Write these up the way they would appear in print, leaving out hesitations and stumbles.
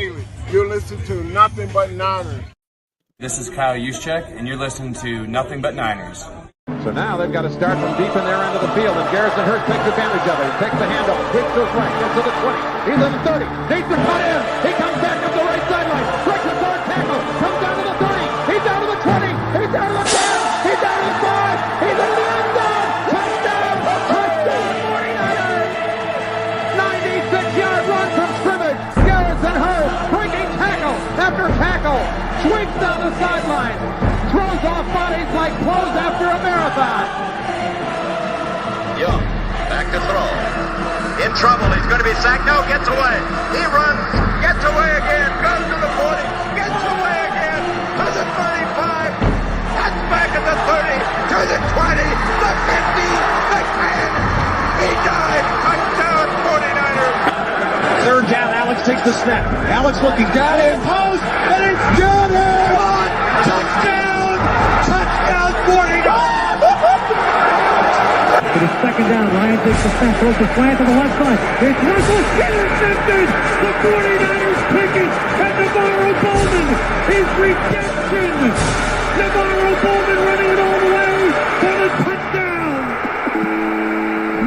Daily. You're listening to Nothing But Niners. This is Kyle Juszczyk, and you're listening to Nothing But Niners. So now they've got to start from deep in their end of the field, and Garrison Hurst takes advantage of it. He takes the handoff, hits to his right, gets to the 20. He's in the 30, needs to cut in. He comes back up the right sideline, breaks his hard tackle, comes down to the 30. He's down to the 20. He's down to the 10. He's down to the 5. He's in the end zone. Touchdown! Touchdown! 49ers! 96-yard run from scrimmage. Garrison Hurst breaking tackle after tackle, sweeps down the sideline. Throws off bodies like clothes after a marathon. Young, back to throw. In trouble, he's going to be sacked. No, gets away. He runs, gets away again, goes to the 40, gets away again, to the 35, that's back at the 30, to the 20, the 50, the 10. He died. Touchdown, 49ers. Third down, Alex takes the snap. Alex looking down in post, and it's good. Touchdown! Touchdown 49ers! It is second down. Ryan takes the snap, throws the slant to the left side. It's Russell intercepted. The 49ers pick it, and Navarro Bowman is redemption. Navarro Bowman running it all the way for the touchdown.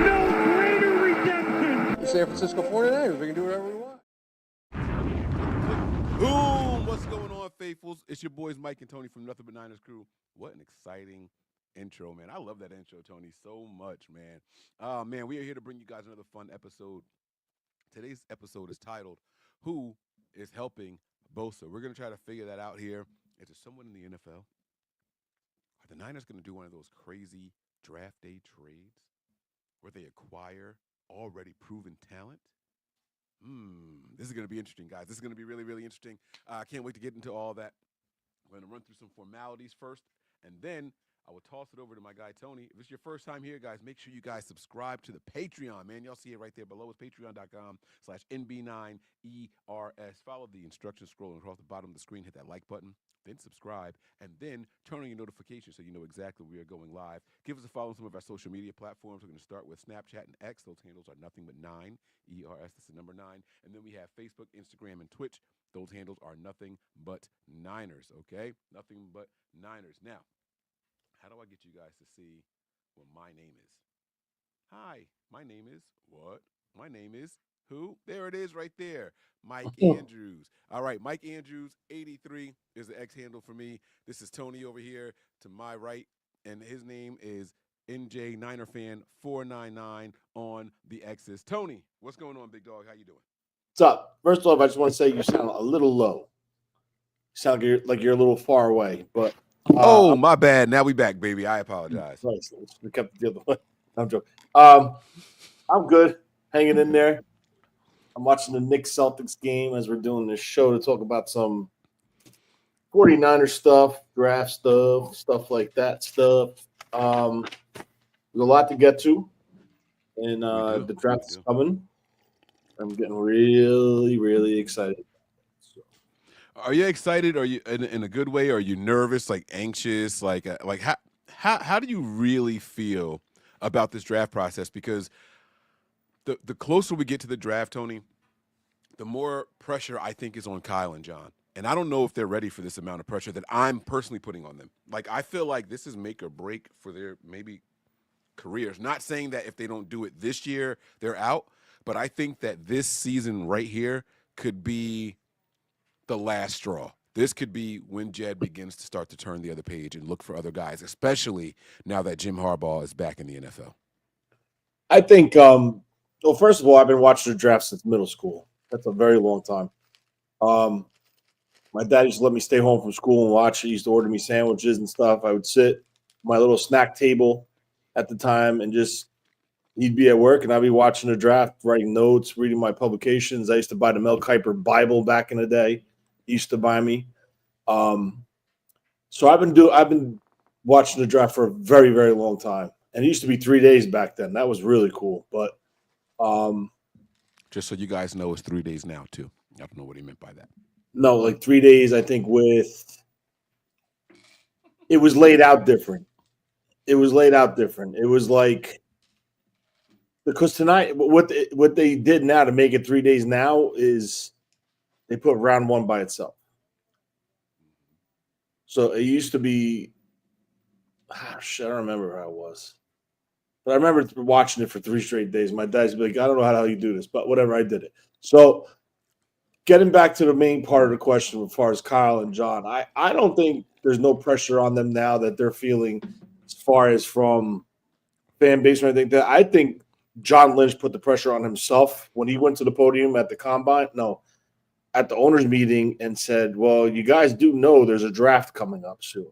No greater redemption. The San Francisco 49ers, we can do whatever we want. Boom! What's going on, faithfuls? It's your boys Mike and Tony from Nothing But Niners crew. What an exciting intro, man. I love that intro, Tony, so much, man. Man, we are here to bring you guys another fun episode. Today's episode is titled, Who is Helping Bosa? We're going to try to figure that out here. Is there someone in the NFL? Are the Niners going to do one of those crazy draft day trades where they acquire already proven talent? This is going to be interesting, guys. This is going to be really, really interesting. I can't wait to get into all that. We're going to run through some formalities first, and then I will toss it over to my guy, Tony. If it's your first time here, guys, make sure you guys subscribe to the Patreon, man. Y'all see it right there below. It's patreon.com/NB9ERS. Follow the instructions scrolling across the bottom of the screen. Hit that like button, then subscribe, and then turn on your notifications so you know exactly when we are going live. Give us a follow on some of our social media platforms. We're going to start with Snapchat and X. Those handles are Nothing But 9, ERS. That's the number 9. And then we have Facebook, Instagram, and Twitch. Those handles are Nothing But Niners, okay? Nothing But Niners. Now, how do I get you guys to see what my name is? Hi, my name is what? My name is who? There it is right there. Mike Andrews. All right, Mike Andrews, 83 is the X handle for me. This is Tony over here to my right, and his name is NJ Niner Fan 499 on the X's. Tony, what's going on, big dog? How you doing? What's up? First off, I just want to say you sound a little low. You sound like you're a little far away, but my bad. Now we back, baby. I apologize. We kept the other one. I'm joking. I'm good. Hanging in there. I'm watching the Knicks Celtics game as we're doing this show to talk about some 49er stuff, draft stuff like that stuff. There's a lot to get to, and the draft is coming. I'm getting really, really excited. Are you excited? Are you in a good way? Or are you nervous, like anxious? Like how do you really feel about this draft process? Because the closer we get to the draft, Tony, the more pressure I think is on Kyle and John. And I don't know if they're ready for this amount of pressure that I'm personally putting on them. Like, I feel like this is make or break for their maybe careers. Not saying that if they don't do it this year, they're out. But I think that this season right here could be the last straw. This could be when Jed begins to start to turn the other page and look for other guys, especially now that Jim Harbaugh is back in the NFL. I think, well, first of all, I've been watching the draft since middle school. That's a very long time. My dad used to let me stay home from school and watch. He used to order me sandwiches and stuff. I would sit at my little snack table at the time and just he'd be at work and I'd be watching the draft, writing notes, reading my publications. I used to buy the Mel Kiper Bible back in the day. He used to buy me. So I've been watching the draft for a very, very long time. And it used to be 3 days back then. That was really cool. But just so you guys know, it's 3 days now too. I don't know what he meant by that. No, like 3 days, I think it was laid out different. It was like, because tonight, what they did now to make it 3 days now is they put round one by itself. So it used to be, shit, I don't remember how it was. But I remember watching it for 3 straight days. My dad's be like, I don't know how the hell you do this, but whatever, I did it. So getting back to the main part of the question as far as Kyle and John, I don't think there's no pressure on them now that they're feeling as far as from fan base or anything. That I think John Lynch put the pressure on himself when he went to the podium at the combine. No, at the owners meeting and said, well, you guys do know there's a draft coming up soon.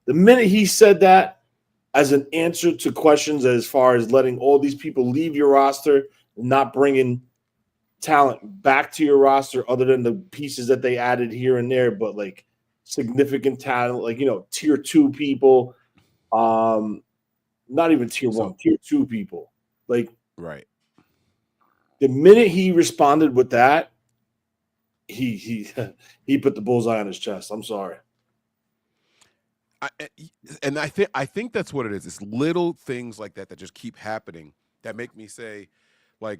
The minute he said that as an answer to questions as far as letting all these people leave your roster and not bringing talent back to your roster other than the pieces that they added here and there, but like significant talent, like, tier 2 people, not even tier 1, tier 2 people. Like, right. The minute he responded with that, he put the bullseye on his chest. I'm sorry. I think that's what it is. It's little things like that just keep happening that make me say, like,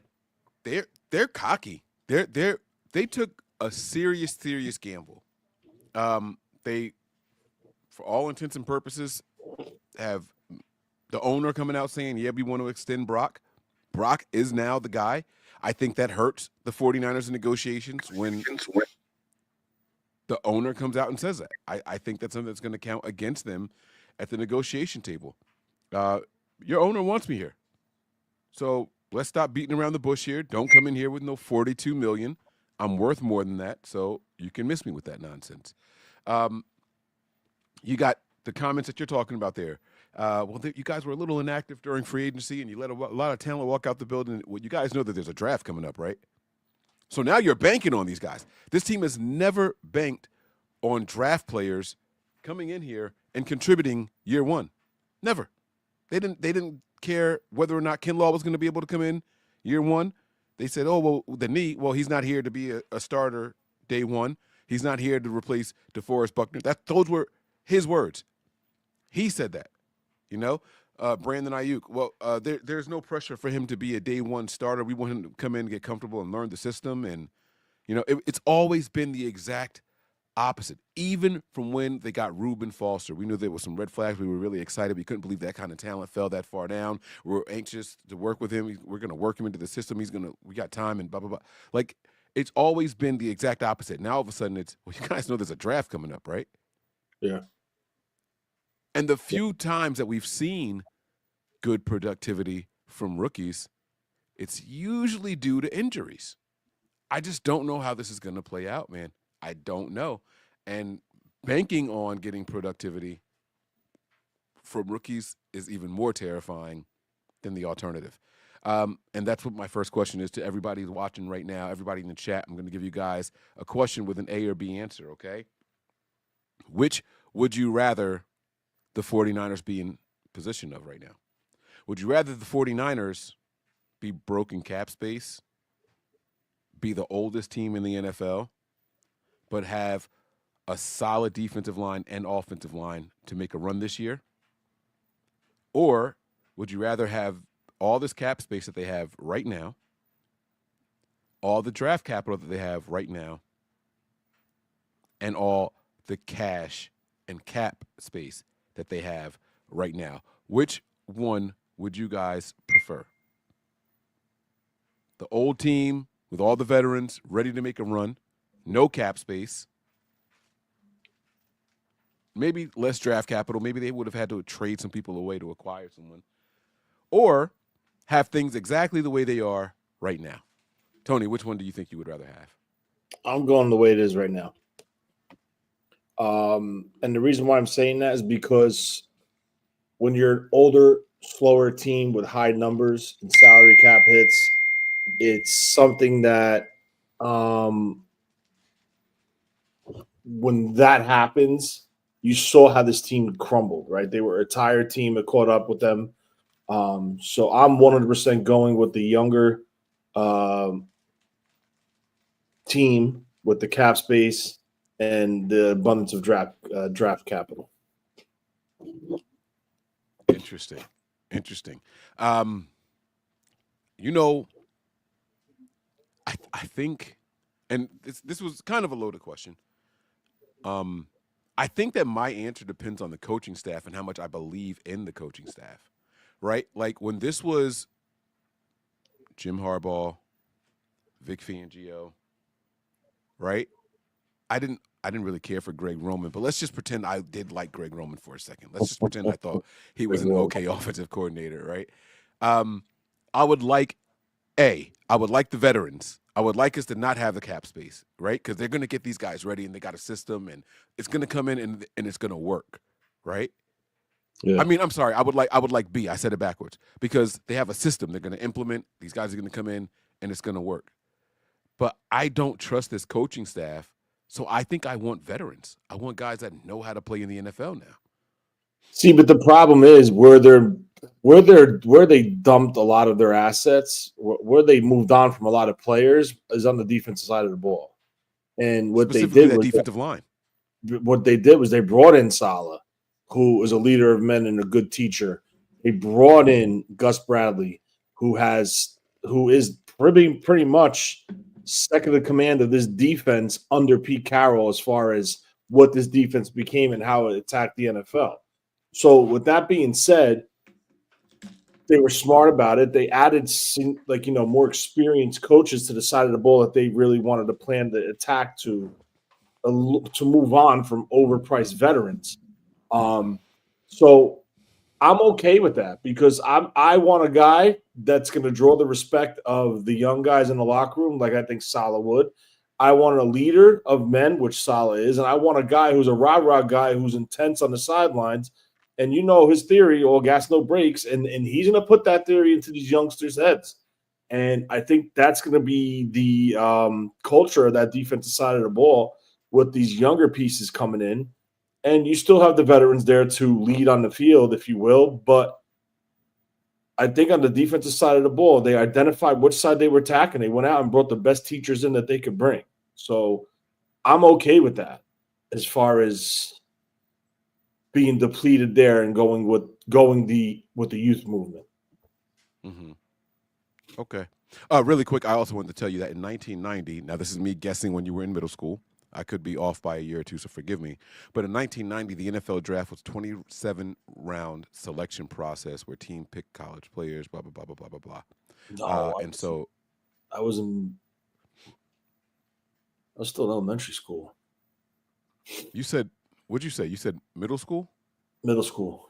they're cocky. They took a serious gamble. They, for all intents and purposes, have the owner coming out saying, yeah, we want to extend Brock. Brock is now the guy. I think that hurts the 49ers in negotiations when the owner comes out and says that. I think that's something that's going to count against them at the negotiation table. Your owner wants me here. So let's stop beating around the bush here. Don't come in here with no $42 million. I'm worth more than that, so you can miss me with that nonsense. You got the comments that you're talking about there. You guys were a little inactive during free agency, and you let a lot of talent walk out the building. Well, you guys know that there's a draft coming up, right? So now you're banking on these guys. This team has never banked on draft players coming in here and contributing year one. Never. They didn't care whether or not Kinlaw was going to be able to come in year one. They said, oh, well, the knee, well, he's not here to be a starter day one. He's not here to replace DeForest Buckner. Those were his words. He said that, Brandon Aiyuk. Well, there's no pressure for him to be a day one starter. We want him to come in, get comfortable, and learn the system. And, it's always been the exact opposite. Even from when they got Reuben Foster, we knew there was some red flags. We were really excited. We couldn't believe that kind of talent fell that far down. We were anxious to work with him. We're going to work him into the system. We got time and blah, blah, blah. Like, it's always been the exact opposite. Now, all of a sudden, it's, well, you guys know there's a draft coming up, right? Yeah. And the few times that we've seen good productivity from rookies, it's usually due to injuries. I just don't know how this is going to play out, man. I don't know. And banking on getting productivity from rookies is even more terrifying than the alternative. And that's what my first question is to everybody who's watching right now, everybody in the chat. I'm going to give you guys a question with an A or B answer, okay? Which would you rather the 49ers be in position of right now? Would you rather the 49ers be broken cap space, be the oldest team in the NFL, but have a solid defensive line and offensive line to make a run this year? Or would you rather have all this cap space that they have right now, all the draft capital that they have right now, and all the cash and cap space that they have right now? Which one would you guys prefer? The old team with all the veterans ready to make a run, no cap space, maybe less draft capital. Maybe they would have had to trade some people away to acquire someone. Or have things exactly the way they are right now. Tony, which one do you think you would rather have? I'm going the way it is right now. And the reason why I'm saying that is because when you're an older, slower team with high numbers and salary cap hits, it's something that when that happens, you saw how this team crumbled, right? They were a tired team that caught up with them. So I'm 100% going with the younger team with the cap space and the abundance of draft capital. Interesting. I think, and this was kind of a loaded question. I think that my answer depends on the coaching staff and how much I believe in the coaching staff, right? Like when this was Jim Harbaugh, Vic Fangio, right? I didn't really care for Greg Roman, but let's just pretend I did like Greg Roman for a second. Let's just pretend I thought he was an okay offensive coordinator, right? I would like the veterans. I would like us to not have the cap space, right? Because they're going to get these guys ready and they got a system and it's going to come in and it's going to work, right? Yeah. I mean, I'm sorry. I would like B. I said it backwards because they have a system they're going to implement. These guys are going to come in and it's going to work. But I don't trust this coaching staff, so I think I want veterans. I want guys that know how to play in the NFL now. See, but the problem is where they dumped a lot of their assets, where they moved on from a lot of players, is on the defensive side of the ball. And what they did was defensive line. What they did was they brought in Saleh, who is a leader of men and a good teacher. They brought in Gus Bradley, who is pretty much second in command of this defense under Pete Carroll as far as what this defense became and how it attacked the NFL. So with that being said, they were smart about it. They added more experienced coaches to the side of the ball that they really wanted to plan the attack to move on from overpriced veterans. So I'm okay with that because I want a guy that's going to draw the respect of the young guys in the locker room, like I think Saleh would. I want a leader of men, which Saleh is, and I want a guy who's a rah-rah guy who's intense on the sidelines. And you know his theory, all gas, no brakes, and he's going to put that theory into these youngsters' heads. And I think that's going to be the culture of that defensive side of the ball with these younger pieces coming in. And you still have the veterans there to lead on the field, if you will. But I think on the defensive side of the ball, they identified which side they were attacking. They went out and brought the best teachers in that they could bring. So I'm okay with that as far as being depleted there and going with the youth movement. Mm-hmm. Okay. Really quick, I also wanted to tell you that in 1990, now this is me guessing when you were in middle school. I could be off by a year or two, so forgive me. But in 1990, the NFL draft was 27-round selection process where team picked college players, blah, blah, blah, blah, blah, blah, blah. No, I was still in elementary school. You said, what'd you say? You said middle school? Middle school.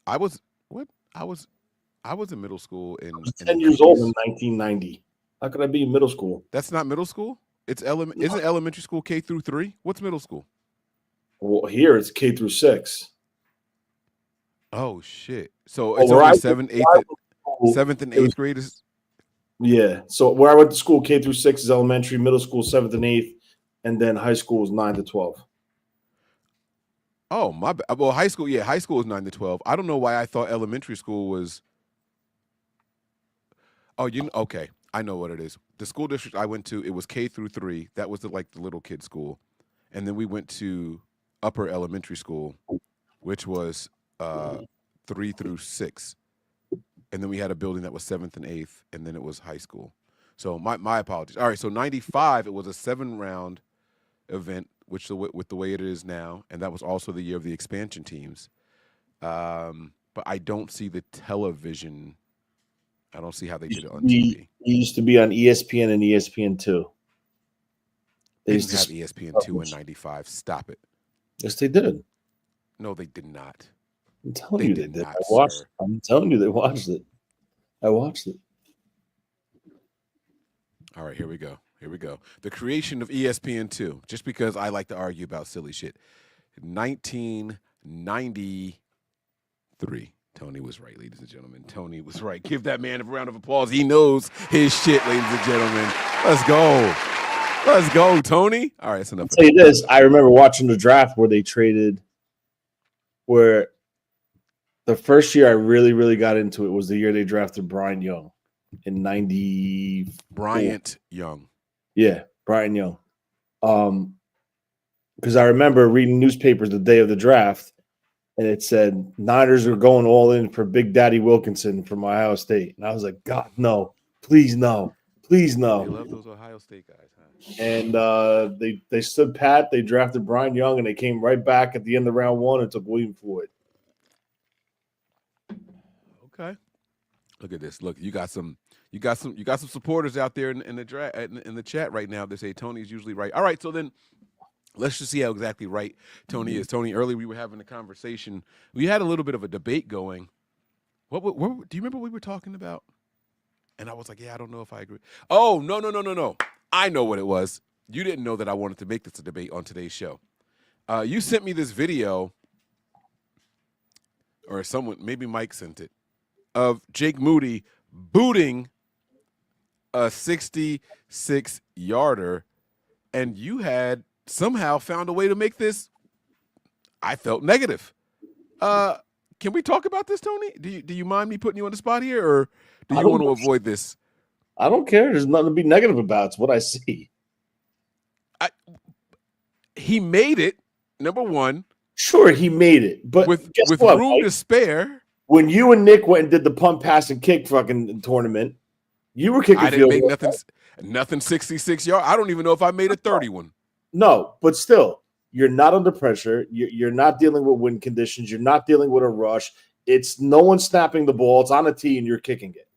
I was in middle school in 10 years old in 1990. How could I be in middle school? That's not middle school? Isn't elementary school K through 3? What's middle school? Well, here it's K through 6. Oh shit! So it's only 7th and 8th graders. Yeah. So where I went to school, K through 6 is elementary, middle school 7th and 8th, and then high school is 9 to 12. Oh my! Well, high school is 9 to 12. I don't know why I thought elementary school was. Oh, okay. I know what it is. The school district I went to, it was K through 3. That was the little kid school. And then we went to upper elementary school, which was 3 through 6. And then we had a building that was 7th and 8th, and then it was high school. So my apologies. All right, so 95, it was a 7-round event, which with the way it is now, and that was also the year of the expansion teams. But I don't see the television. I don't see how they did it on TV. It used to be on ESPN and ESPN2. They didn't have ESPN2 in 95. Stop it. Yes, they did. No, they did not. I'm telling you they did. I'm telling you they watched it. I watched it. All right, here we go. The creation of ESPN2, just because I like to argue about silly shit. 1993. Tony was right, ladies and gentlemen. Tony was right. Give that man a round of applause. He knows his shit, ladies and gentlemen. Let's go. Let's go, Tony. All right, that's enough. I'll tell you this. I remember watching the draft where the first year I really, really got into it was the year they drafted Brian Young in 90. Bryant Young. Yeah, Brian Young. Because I remember reading newspapers the day of the draft, and it said Niners are going all in for Big Daddy Wilkinson from Ohio State. And I was like, God, no. Please, no. Please, no. They love those Ohio State guys, huh? And they stood pat. They drafted Brian Young, and they came right back at the end of round 1 and took William Floyd. Okay. Look at this. Look, you got some supporters out there in the chat right now. They say Tony's usually right. All right, so then let's just see how exactly right Tony is. Tony, earlier we were having a conversation. We had a little bit of a debate going. What do you remember what we were talking about? And I was like, yeah, I don't know if I agree. Oh, no. I know what it was. You didn't know that I wanted to make this a debate on today's show. You sent me this video, or someone, maybe Mike sent it, of Jake Moody booting a 66-yarder, and you had somehow found a way to make this, I felt, negative. Can we talk about this, Tony? Do you mind me putting you on the spot here, or do you want to avoid this? I don't care. There's nothing to be negative about. It's what I see. He made it, number one. Sure, he made it. But with what, room to spare. When you and Nick went and did the punt, pass, and kick fucking tournament, you were kicking field goals. I didn't make nothing 66 yards. I don't even know if I made a 31. No, but still, you're not under pressure. You're not dealing with wind conditions. You're not dealing with a rush. It's no one snapping the ball. It's on a tee, and you're kicking it.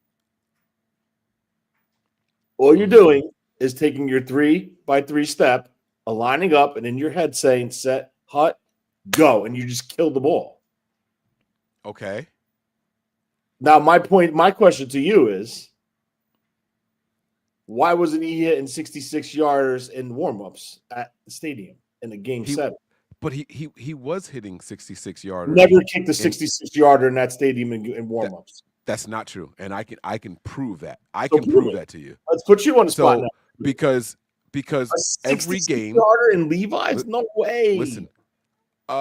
All you're doing is taking your 3-by-3 step, aligning up, and in your head saying, set, hut, go, and you just kill the ball. Okay. Now, my question to you is, why wasn't he hitting 66 yarders in warm-ups at the stadium in the game 7? But he was hitting 66 yarders. Never kicked a 66 yarder in that stadium in warm-ups. That's not true, and I can prove that. I can prove that to you. Let's put you on the spot now. Because every game yarder in Levi's, no way. Listen, way.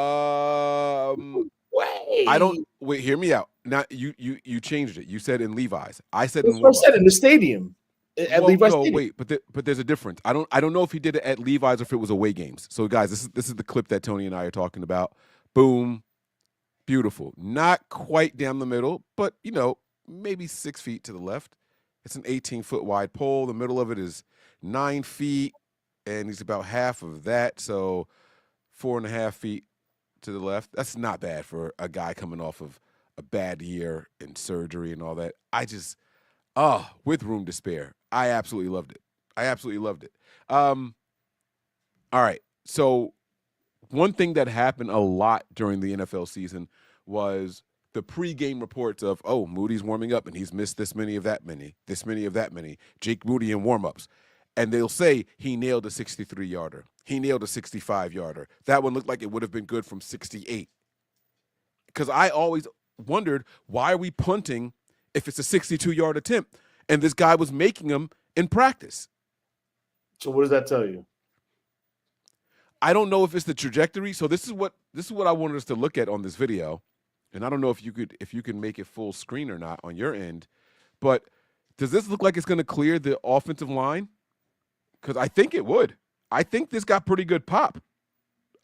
I don't wait. Hear me out. Now you changed it. You said in Levi's. I said that's what I said in the stadium. At Levi's. No, wait, but there's a difference. I don't know if he did it at Levi's or if it was away games. So guys, this is the clip that Tony and I are talking about. Boom. Beautiful. Not quite down the middle, but, maybe 6 feet to the left. It's an 18-foot wide pole. The middle of it is 9 feet, and he's about half of that, so 4.5 feet to the left. That's not bad for a guy coming off of a bad year and surgery and all that. With room to spare. I absolutely loved it. All right, so one thing that happened a lot during the NFL season was the pregame reports of, Moody's warming up and he's missed this many of that many. Jake Moody in warmups. And they'll say he nailed a 63-yarder. He nailed a 65-yarder. That one looked like it would have been good from 68. Because I always wondered, why are we punting if it's a 62-yard attempt? And this guy was making them in practice. So what does that tell you? I don't know if it's the trajectory. So this is what I wanted us to look at on this video, and I don't know if you can make it full screen or not on your end. But does this look like it's going to clear the offensive line? Because I think it would. I think this got pretty good pop.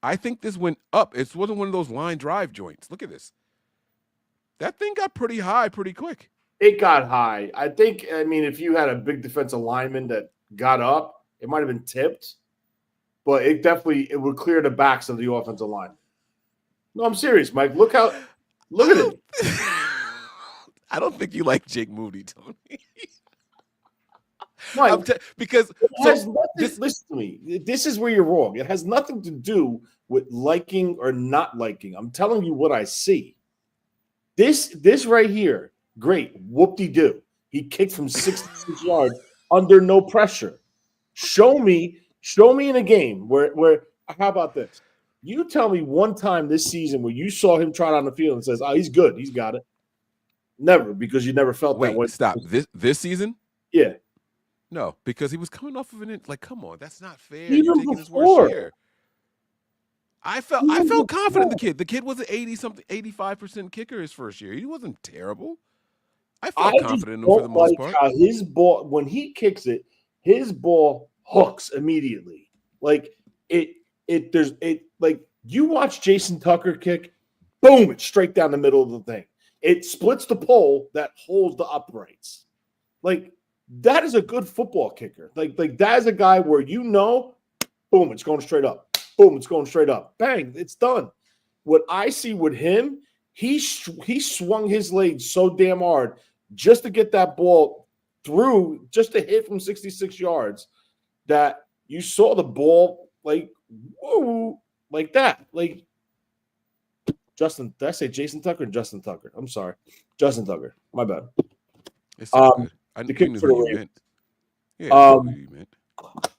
I think this went up. It wasn't one of those line drive joints. Look at this. That thing got pretty high pretty quick. It got high. If you had a big defensive lineman that got up, it might have been tipped. But it would clear the backs of the offensive line. No, I'm serious, Mike. Look at it. I don't think you like Jake Moody, Tony. Mike, listen to me. This is where you're wrong. It has nothing to do with liking or not liking. I'm telling you what I see. This right here, great. Whoop-de-doo. He kicked from 66 yards under no pressure. Show me in a game where how about this? You tell me one time this season where you saw him trot on the field and says, he's good. He's got it. Never, because you never felt that way. Stop. This season? Yeah. No, because he was coming off of come on, that's not fair. Even You're taking before. his worst year. I felt confident in the kid. The kid was an 85% kicker his first year. He wasn't terrible. I felt confident in him for the most part. How his ball, when he kicks it, his ball hooks immediately. Like you watch Jason Tucker kick, boom, it's straight down the middle of the thing. It splits the pole that holds the uprights. Like that is a good football kicker. Like that is a guy where boom, it's going straight up. Boom, it's going straight up. Bang, it's done. What I see with him, he swung his legs so damn hard just to get that ball through, just to hit from 66 yards, that you saw the ball like, whoa, like that. Like, Justin, did I say Jason Tucker or Justin Tucker? I'm sorry. Justin Tucker. My bad. It's so good. I the knew kick who you meant. Yeah, I knew who you meant.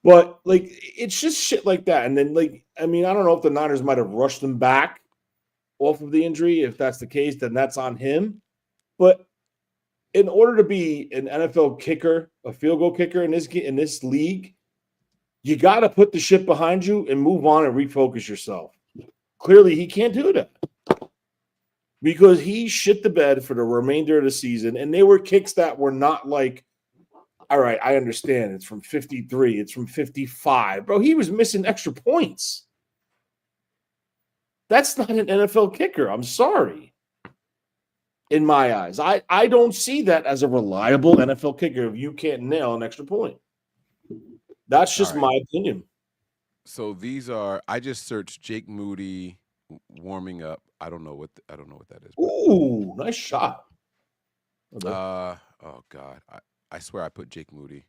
But, like, it's just shit like that. And then, like, I mean, I don't know if the Niners might have rushed him back off of the injury. If that's the case, then that's on him. But in order to be an NFL kicker, a field goal kicker in this league, you got to put the shit behind you and move on and refocus yourself. Clearly, he can't do that because he shit the bed for the remainder of the season, and they were kicks that were not like, all right, I understand. It's from 53. It's from 55. Bro, he was missing extra points. That's not an NFL kicker. I'm sorry. In my eyes, I don't see that as a reliable NFL kicker if you can't nail an extra point. That's just my opinion. So I just searched Jake Moody warming up. I don't know what that is. Ooh, nice shot. Okay. Oh God, I swear I put Jake Moody.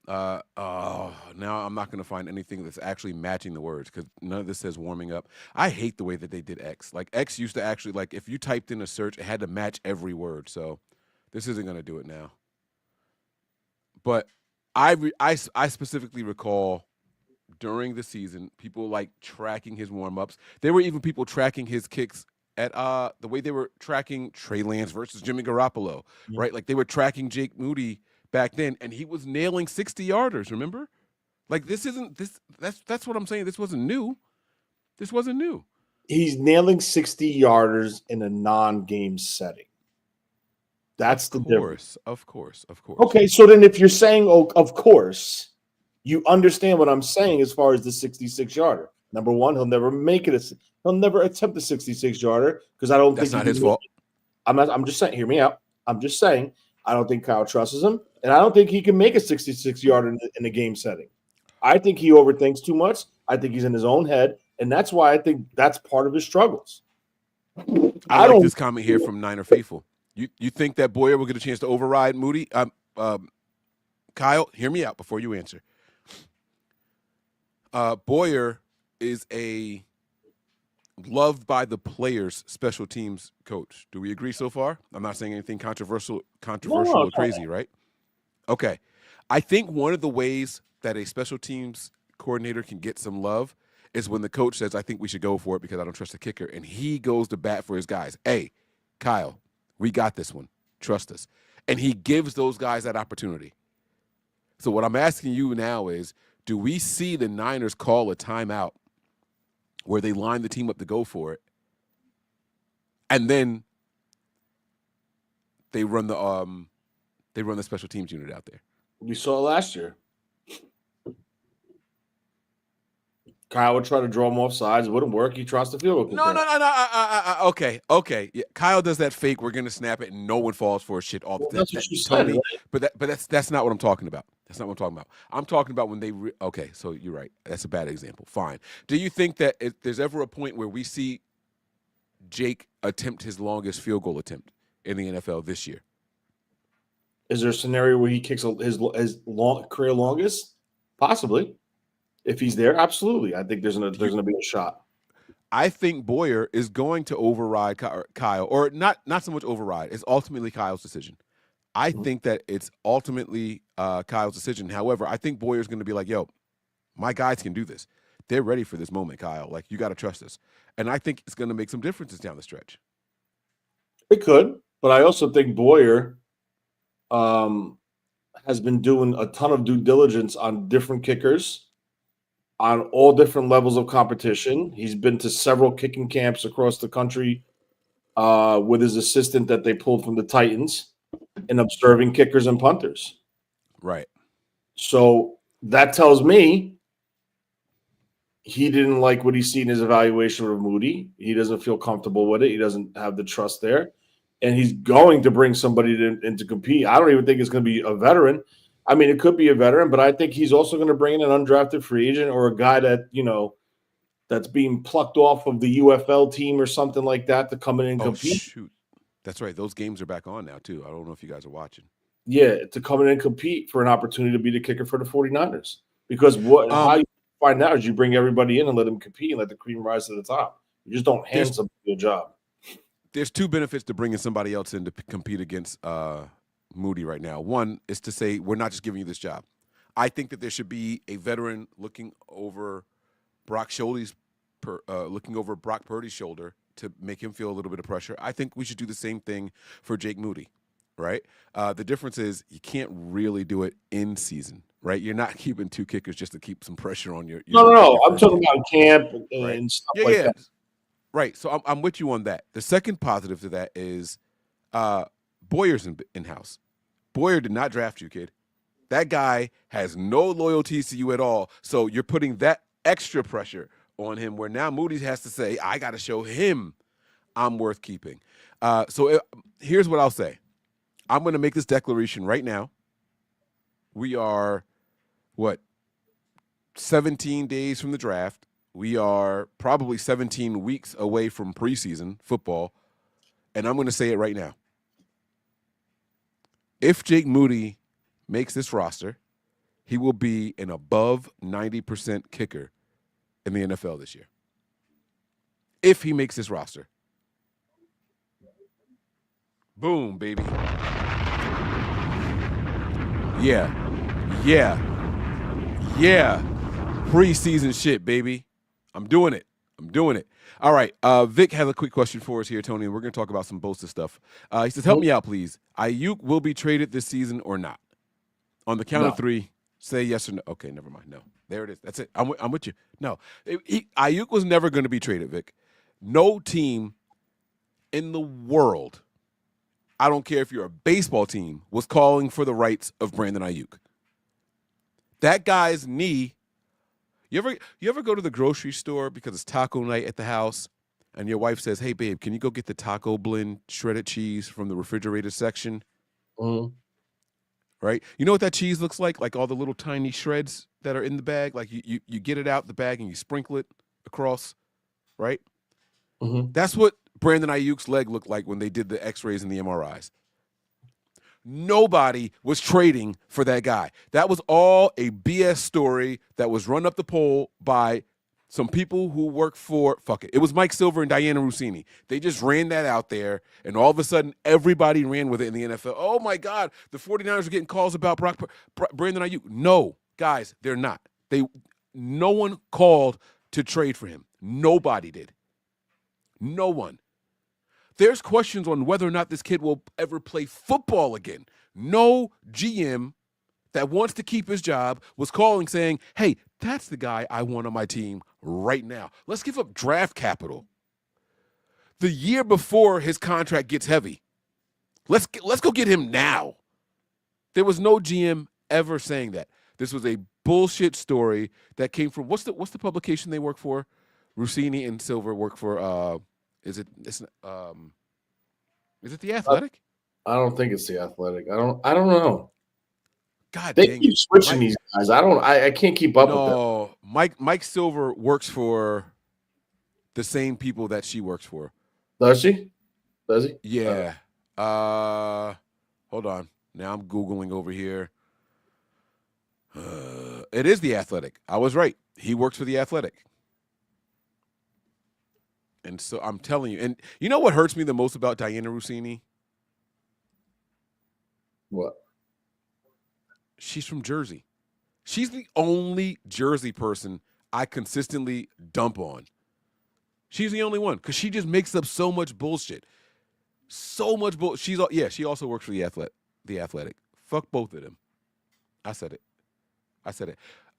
Now I'm not going to find anything that's actually matching the words because none of this says warming up. I hate the way that they did X. Like X used to actually, like, if you typed in a search, it had to match every word. So this isn't going to do it now. But I specifically recall during the season people like tracking his warm-ups. There were even people tracking his kicks at the way they were tracking Trey Lance versus Jimmy Garoppolo, right? Like they were tracking Jake Moody back then, and he was nailing 60-yarders, remember? Like that's what I'm saying. This wasn't new. He's nailing 60-yarders in a non-game setting. That's the difference. Of course. Okay, so then if you're saying, of course, you understand what I'm saying as far as the 66-yarder. Number one, he'll never make it. He'll never attempt a 66-yarder because I don't think that's not his fault. I'm just saying. Hear me out. I'm just saying. I don't think Kyle trusts him, and I don't think he can make a 66-yarder in a game setting. I think he overthinks too much. I think he's in his own head, and that's why I think that's part of his struggles. I like this comment here from Niner Faithful. You think that Boyer will get a chance to override Moody? Kyle, hear me out before you answer. Boyer is a loved by the players special teams coach. Do we agree so far? I'm not saying anything controversial or crazy, right? Okay. I think one of the ways that a special teams coordinator can get some love is when the coach says, I think we should go for it because I don't trust the kicker, and he goes to bat for his guys. Hey, Kyle, we got this one. Trust us. And he gives those guys that opportunity. So what I'm asking you now is, do we see the Niners call a timeout where they line the team up to go for it, and then they run the special teams unit out there? We saw it last year. Kyle would try to draw him off sides. It wouldn't work. He tries to field goal. No. Okay. Yeah, Kyle does that fake. We're gonna snap it, and no one falls for shit all the time. That's what you said, right? But that's not what I'm talking about. That's not what I'm talking about. I'm talking about when they. Okay, so you're right. That's a bad example. Fine. Do you think that if there's ever a point where we see Jake attempt his longest field goal attempt in the NFL this year? Is there a scenario where he kicks his career longest? Possibly. If he's there, absolutely. I think there's gonna be a shot. I think Boyer is going to override Kyle, or not so much override. It's ultimately Kyle's decision. I think that it's ultimately Kyle's decision. However, I think Boyer's going to be like, yo, my guys can do this. They're ready for this moment, Kyle. Like, you got to trust us. And I think it's going to make some differences down the stretch. It could, but I also think Boyer has been doing a ton of due diligence on different kickers on all different levels of competition. He's been to several kicking camps across the country with his assistant that they pulled from the Titans and observing kickers and punters. Right. So that tells me he didn't like what he's seen in his evaluation of Moody. He doesn't feel comfortable with it. He doesn't have the trust there. and he's going to bring somebody in to compete. I don't even think it's going to be a veteran. I mean, it could be a veteran, but I think he's also going to bring in an undrafted free agent or a guy that, that's being plucked off of the UFL team or something like that to come in and compete. Shoot. That's right. Those games are back on now, too. I don't know if you guys are watching. Yeah, to come in and compete for an opportunity to be the kicker for the 49ers. Because how you find out is you bring everybody in and let them compete and let the cream rise to the top. You just don't hand somebody a job. There's two benefits to bringing somebody else in to compete against Moody right now. One is to say, we're not just giving you this job. I think that there should be a veteran looking over Brock Purdy's shoulder to make him feel a little bit of pressure. I think we should do the same thing for Jake Moody, right? The difference is you can't really do it in season, right? You're not keeping two kickers just to keep some pressure on your No. I'm talking about camp and stuff like that. Right. So I'm with you on that. The second positive to that is Boyer's in-house. Boyer did not draft you, kid. That guy has no loyalties to you at all. So you're putting that extra pressure on him where now Moody has to say, I got to show him I'm worth keeping. Here's what I'll say. I'm going to make this declaration right now. We are, 17 days from the draft. We are probably 17 weeks away from preseason football, and I'm going to say it right now. If Jake Moody makes this roster, he will be an above 90% kicker in the NFL this year. If he makes this roster. Boom, baby. Yeah. Preseason shit, baby. I'm doing it. All right. Vic has a quick question for us here, Tony, and we're going to talk about some Bosa stuff. He says, help me out, please. Aiyuk will be traded this season or not? On the count of three, say yes or no. Okay, never mind. No. There it is. That's it. I'm with you. No. Aiyuk was never going to be traded, Vic. No team in the world, I don't care if you're a baseball team, was calling for the rights of Brandon Aiyuk. That guy's knee. You ever go to the grocery store because it's taco night at the house and your wife says, hey, babe, can you go get the taco blend shredded cheese from the refrigerated section? Mm-hmm. Right? You know what that cheese looks like? Like all the little tiny shreds that are in the bag? Like you get it out the bag and you sprinkle it across, right? Mm-hmm. That's what Brandon Aiyuk's leg looked like when they did the x-rays and the MRIs. Nobody was trading for that guy. That was all a BS story that was run up the pole by some people who work for, it was Mike Silver and Diana Rossini. They just ran that out there, and all of a sudden, everybody ran with it in the NFL. Oh, my God, the 49ers are getting calls about Brandon Aiyuk. No, guys, they're not. No one called to trade for him. Nobody did. No one. There's questions on whether or not this kid will ever play football again. No GM that wants to keep his job was calling saying, hey, that's the guy I want on my team right now. Let's give up draft capital. The year before his contract gets heavy. Let's go get him now. There was no GM ever saying that. This was a bullshit story that came from, what's the publication they work for? Rossini and Silver work for, is it The Athletic? I don't think it's The Athletic. I don't know. God, they keep switching these guys. I can't keep up with them. Mike Silver works for the same people that she works for. Does she? Does he? Yeah. Hold on. Now I'm Googling over here. It is The Athletic. I was right. He works for The Athletic. And so I'm telling you, and you know what hurts me the most about Diana Rossini? What? She's from Jersey. She's the only Jersey person I consistently dump on. She's the only one because she just makes up so much bullshit. So much bullshit. She also works for The Athletic. Fuck both of them. I said it.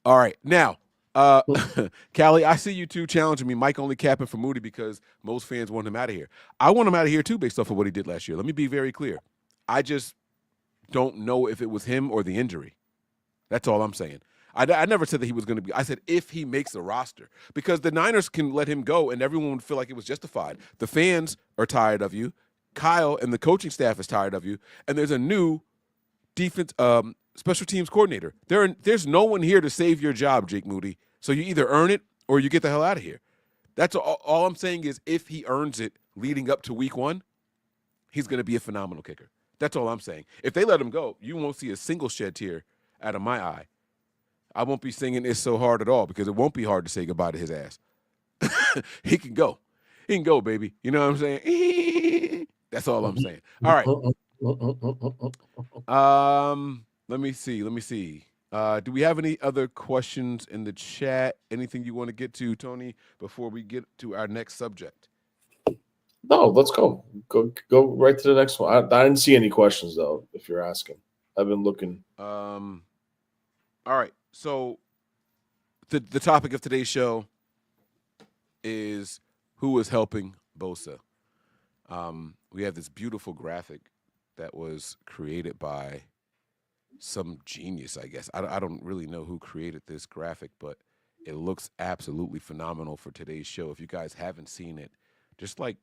All right. Now, Callie, I see you two challenging me. Mike only capping for Moody because most fans want him out of here. I want him out of here too based off of what he did last year. Let me be very clear. I just don't know if it was him or the injury. That's all I'm saying. I never said that he was going to be. I said if he makes the roster because the Niners can let him go and everyone would feel like it was justified. The fans are tired of you. Kyle and the coaching staff is tired of you, and there's a new defense special teams coordinator. There's no one here to save your job, Jake Moody. So you either earn it or you get the hell out of here. That's all I'm saying is if he earns it leading up to week 1, he's going to be a phenomenal kicker. That's all I'm saying. If they let him go, you won't see a single shed tear out of my eye. I won't be singing It's So Hard at all because it won't be hard to say goodbye to his ass. He can go. He can go, baby. You know what I'm saying? That's all I'm saying. All right. Let me see. Do we have any other questions in the chat? Anything you want to get to, Tony, before we get to our next subject? No, let's go. Go right to the next one. I didn't see any questions, though, if you're asking. I've been looking. All right. So the topic of today's show is who is helping Bosa. We have this beautiful graphic that was created by some genius, I guess. I don't really know who created this graphic, but it looks absolutely phenomenal for today's show. If you guys haven't seen it, just like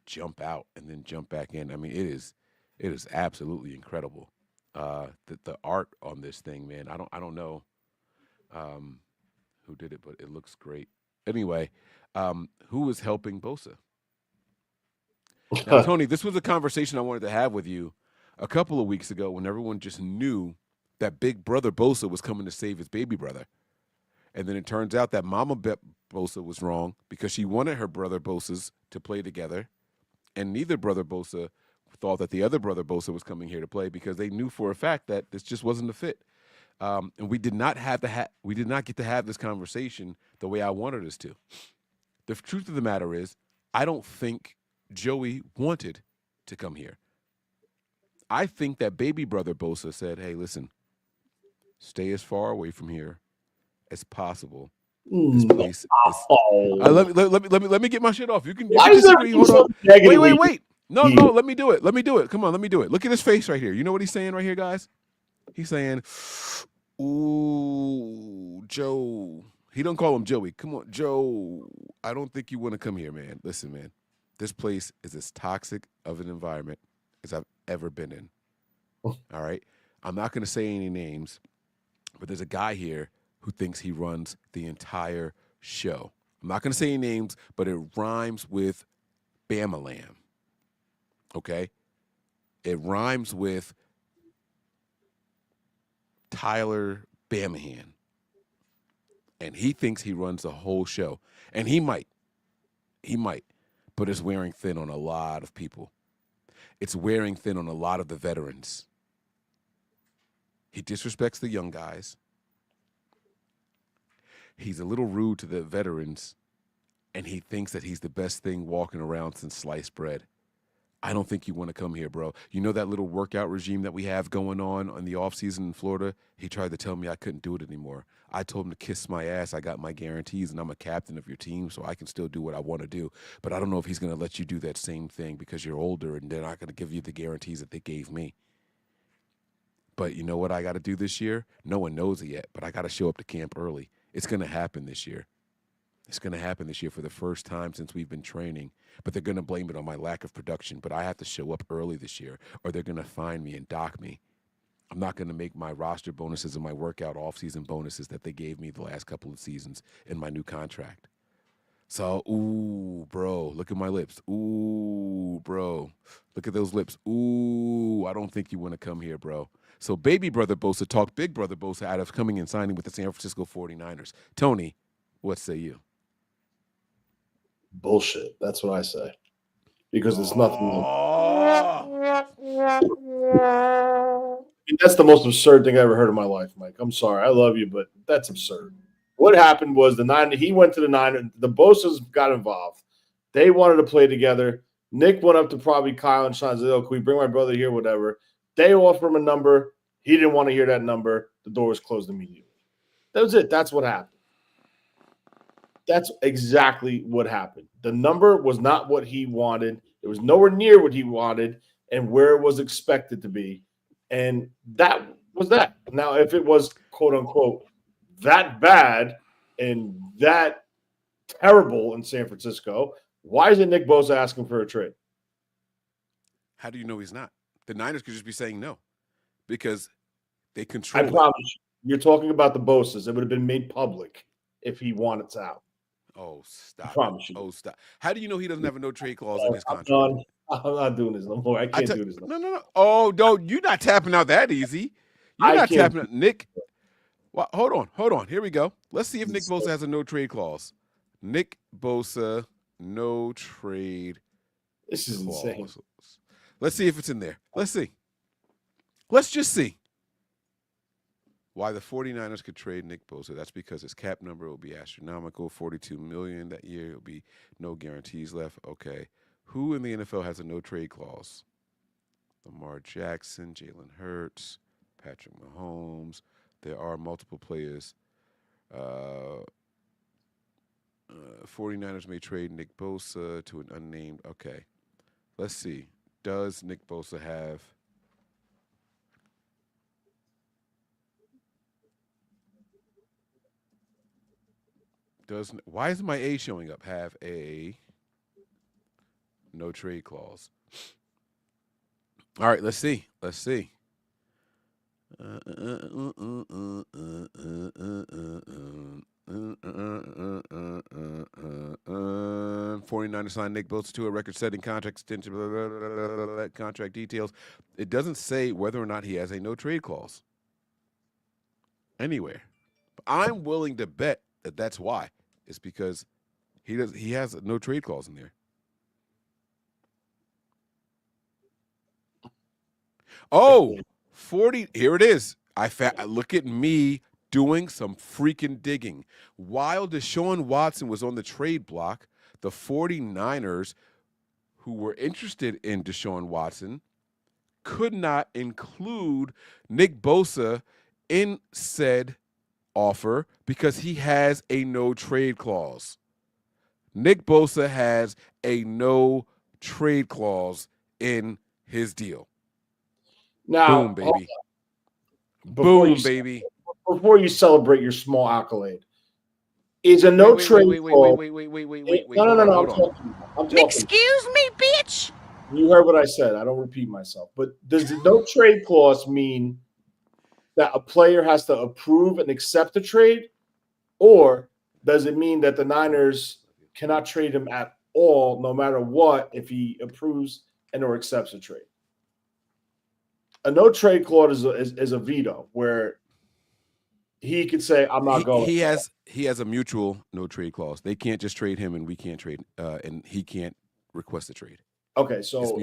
jump out and then jump back in. I mean, it is absolutely incredible. The art on this thing, man. I don't know who did it, but it looks great. Anyway, who is helping Bosa? Now, Tony, this was a conversation I wanted to have with you a couple of weeks ago when everyone just knew that big brother Bosa was coming to save his baby brother. And then it turns out that Mama Bosa was wrong because she wanted her brother Bosas to play together. And neither brother Bosa thought that the other brother Bosa was coming here to play because they knew for a fact that this just wasn't a fit. And we did not get to have this conversation the way I wanted us to. The truth of the matter is, I don't think Joey wanted to come here. I think that baby brother Bosa said, hey, listen, stay as far away from here as possible. This place is... let me get my shit off. You can disagree. Hold on. Wait. No, let me do it. Come on, let me do it. Look at his face right here. You know what he's saying right here, guys? He's saying, ooh, Joe. He don't call him Joey. Come on, Joe. I don't think you want to come here, man. Listen, man. This place is as toxic of an environment as I've ever been in. All right? I'm not going to say any names, but there's a guy here who thinks he runs the entire show. I'm not going to say any names, but it rhymes with Bamalam. Okay? It rhymes with Tyler Bamahan. And he thinks he runs the whole show. And he might. But it's wearing thin on a lot of people. It's wearing thin on a lot of the veterans. He disrespects the young guys. He's a little rude to the veterans. And he thinks that he's the best thing walking around since sliced bread. I don't think you want to come here, bro. You know that little workout regime that we have going on in the offseason in Florida? He tried to tell me I couldn't do it anymore. I told him to kiss my ass. I got my guarantees, and I'm a captain of your team, so I can still do what I want to do. But I don't know if he's going to let you do that same thing because you're older, and they're not going to give you the guarantees that they gave me. But you know what I got to do this year? No one knows it yet, but I got to show up to camp early. It's going to happen this year. It's going to happen this year for the first time since we've been training, but they're going to blame it on my lack of production. But I have to show up early this year or they're going to find me and dock me. I'm not going to make my roster bonuses and my workout off-season bonuses that they gave me the last couple of seasons in my new contract. So, ooh, bro, look at my lips. Ooh, bro, look at those lips. Ooh, I don't think you want to come here, bro. So baby brother Bosa talked big brother Bosa out of coming and signing with the San Francisco 49ers. Tony, what say you? Bullshit. That's what I say. Because there's nothing. That's the most absurd thing I ever heard in my life, Mike. I'm sorry. I love you, but that's absurd. What happened was he went to the Niners. The Bosas got involved. They wanted to play together. Nick went up to probably Kyle and Sean and said, oh, can we bring my brother here, whatever. They offered him a number. He didn't want to hear that number. The door was closed immediately. That was it. That's what happened. That's exactly what happened. The number was not what he wanted. It was nowhere near what he wanted and where it was expected to be. And that was that. Now, if it was, quote unquote, that bad and that terrible in San Francisco, why isn't Nick Bosa asking for a trade? How do you know he's not? The Niners could just be saying no because they I control it. promise you, you're talking about the Bosas. It would have been made public if he wanted out. Oh, stop. I promise you. Oh, stop. How do you know he doesn't have a no trade clause in his I'm contract? done. I'm not doing this no more. I can't do this no more. No. Oh, no, you're not tapping out that easy. You're not tapping out. Nick, well, hold on. Here we go. Let's see if Nick Bosa has a no trade clause. Nick Bosa, no trade This is clause. insane. Let's see if it's in there. Let's see. Let's just see. Why the 49ers could trade Nick Bosa. That's because his cap number will be astronomical, $42 million that year. It'll be no guarantees left. Okay. Who in the NFL has a no-trade clause? Lamar Jackson, Jalen Hurts, Patrick Mahomes. There are multiple players. 49ers may trade Nick Bosa to an unnamed. Okay. Let's see. Does Nick Bosa have... Why isn't my A showing up? Have a no trade clause. All right, let's see. 49ers signed Nick Bosa to a record-setting contract extension. Contract details. It doesn't say whether or not he has a no trade clause anywhere. But I'm willing to bet that that's why. It's because he has a no trade clause in there. Oh, 40. Here it is. Look at me doing some freaking digging. While Deshaun Watson was on the trade block, the 49ers, who were interested in Deshaun Watson, could not include Nick Bosa in said offer because he has a no trade clause. Nick Bosa has a no trade clause in his deal. Now, boom, baby. Baby. Before you celebrate your small accolade, is a no trade clause. Wait. No. I'm talking. Excuse me, bitch. You heard what I said. I don't repeat myself. But does the no trade clause mean that a player has to approve and accept the trade, or does it mean that the Niners cannot trade him at all, no matter what, if he approves and or accepts a trade? A no trade clause is a veto where he could say, "I'm not going." He has a mutual no trade clause. They can't just trade him, and we can't trade, and he can't request a trade. Okay, so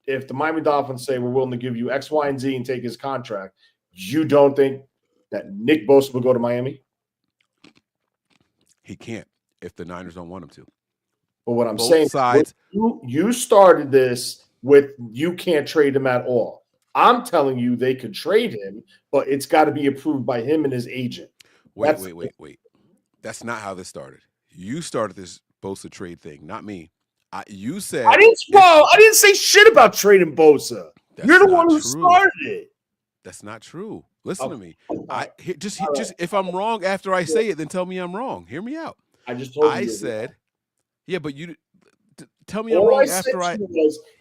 if the Miami Dolphins say we're willing to give you X, Y, and Z and take his contract, you don't think that Nick Bosa will go to Miami? He can't if the Niners don't want him to. But what I'm Both saying, sides. You started this with you can't trade him at all. I'm telling you they could trade him, but it's got to be approved by him and his agent. Wait. That's not how this started. You started this Bosa trade thing, not me. You said I didn't say shit about trading Bosa. You're the one who started it. That's not true. Listen to me. Just if I'm wrong after I say it, then tell me I'm wrong. Hear me out. I just told you. I said, yeah, but you tell me I'm wrong after I.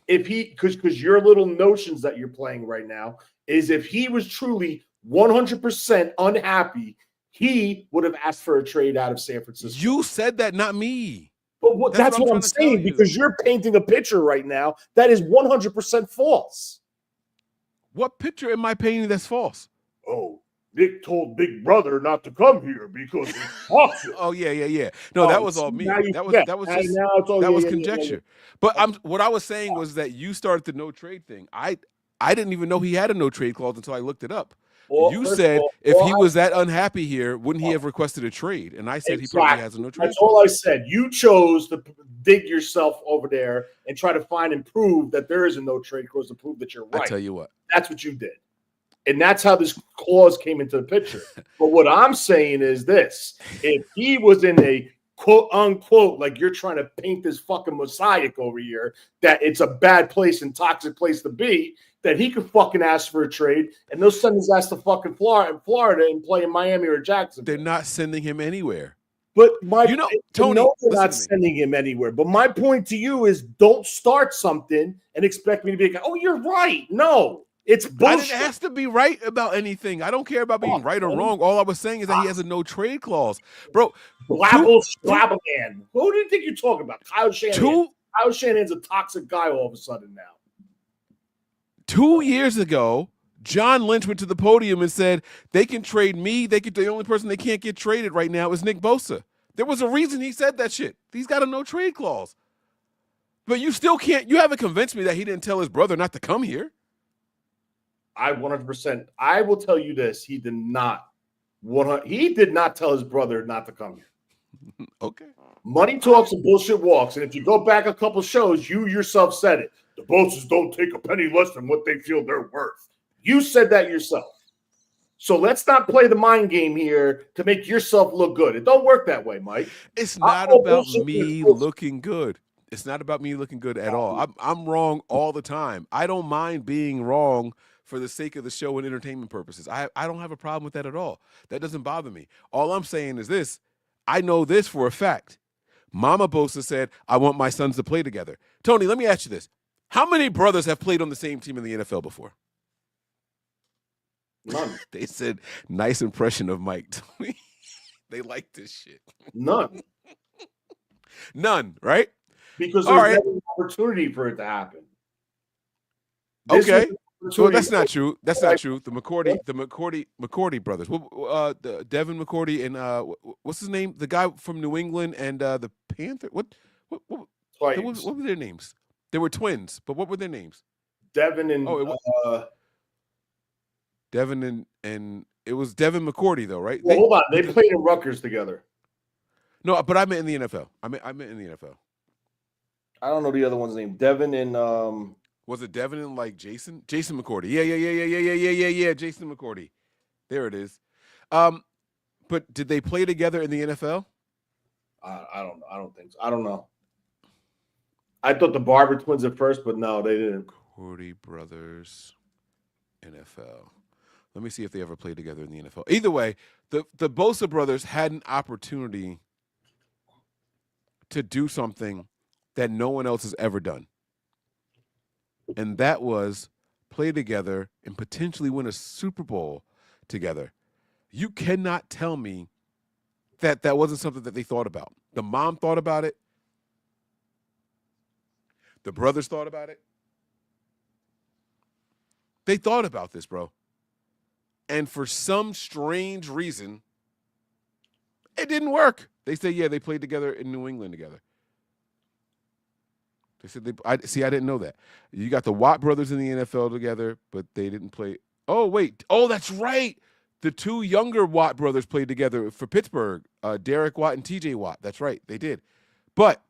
If he, because your little notions that you're playing right now is if he was truly 100% unhappy, he would have asked for a trade out of San Francisco. You said that, not me. But that's what I'm saying, because you're painting a picture right now that is 100% false. What picture am I painting that's false? Oh, Nick told Big Brother not to come here because he's toxic. Oh yeah. No, that was all me. That was conjecture. But what I was saying was that you started the no trade thing. I didn't even know he had a no trade clause until I looked it up. You said if he was that unhappy here, wouldn't he have requested a trade? And I said he probably has a no trade. That's all I said. You chose to dig yourself over there and try to find and prove that there is a no trade clause to prove that you're right. I tell you what. That's what you did. And that's how this clause came into the picture. But what I'm saying is this. If he was in a quote unquote, like you're trying to paint this fucking mosaic over here, that it's a bad place and toxic place to be, that he could fucking ask for a trade and they'll send his ass to fucking Florida and play in Miami or Jacksonville. They're not sending him anywhere. But Tony, they're listen not to me. sending him anywhere. But my point to you is, don't start something and expect me to be like, "Oh, you're right." No, it's bullshit. I didn't ask to be right about anything. I don't care about being right or wrong. All I was saying is that he has a no trade clause, bro. Blabble man. Who do you think you're talking about? Kyle Shanahan. Kyle Shanahan's a toxic guy all of a sudden now. 2 years ago, John Lynch went to the podium and said they can trade me. The only person they can't get traded right now is Nick Bosa. There was a reason he said that shit. He's got a no trade clause. But you still can't. You haven't convinced me that he didn't tell his brother not to come here. I 100%. I will tell you this: he did not. He did not tell his brother not to come here. Okay. Money talks and bullshit walks. And if you go back a couple shows, you yourself said it. The Bosas don't take a penny less than what they feel they're worth. You said that yourself. So let's not play the mind game here to make yourself look good. It don't work that way, Mike. It's not about me looking good. It's not about me looking good at all. I'm wrong all the time. I don't mind being wrong for the sake of the show and entertainment purposes. I don't have a problem with that at all. That doesn't bother me. All I'm saying is this. I know this for a fact. Mama Bosa said, I want my sons to play together. Tony, let me ask you this. How many brothers have played on the same team in the NFL before? None. They said, nice impression of Mike. Tony. They like this shit. None. None, right? Because there's never an opportunity for it to happen. Okay. So that's not true. That's not true. The McCourty brothers. The Devin McCourty and what's his name? The guy from New England and the Panther. What were their names? They were twins, but what were their names? Devin and Devin and it was Devin McCourty though, right? Well, hold on. They played in Rutgers together. No, but I meant in the NFL. I meant in the NFL. I don't know the other one's name. Devin and was it Devin and like Jason? Jason McCourty. Yeah. Jason McCourty. There it is. But did they play together in the NFL? I don't know. I don't think so. I don't know. I thought the Barber twins at first, but no, they didn't. McCourty brothers, NFL. Let me see if they ever played together in the NFL. Either way, the Bosa brothers had an opportunity to do something that no one else has ever done. And that was play together and potentially win a Super Bowl together. You cannot tell me that that wasn't something that they thought about. The mom thought about it. The brothers thought about it. They thought about this, bro. And for some strange reason, it didn't work. They say, yeah, they played together in New England together. They said I didn't know that. You got the Watt brothers in the NFL together, but they didn't play. Oh, wait. Oh, that's right. The two younger Watt brothers played together for Pittsburgh, Derek Watt and TJ Watt. That's right. They did. But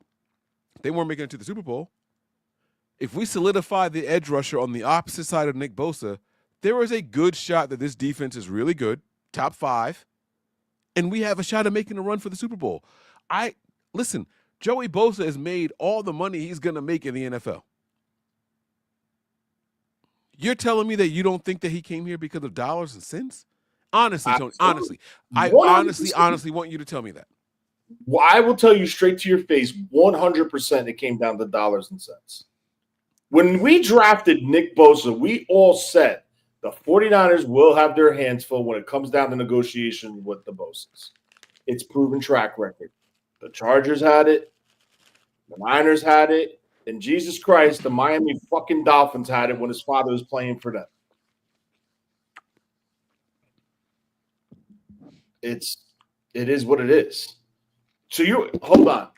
they weren't making it to the Super Bowl. If we solidify the edge rusher on the opposite side of Nick Bosa, there is a good shot that this defense is really good, top 5, and we have a shot of making a run for the Super Bowl. Listen, Joey Bosa has made all the money he's going to make in the NFL. You're telling me that you don't think that he came here because of dollars and cents? Honestly, Tony, honestly. I honestly want you to tell me that. Well, I will tell you straight to your face, 100% it came down to dollars and cents. When we drafted Nick Bosa, we all said the 49ers will have their hands full when it comes down to negotiation with the Bosas. It's proven track record. The Chargers had it. The Niners had it. And Jesus Christ, the Miami fucking Dolphins had it when his father was playing for them. It is what it is. So hold on.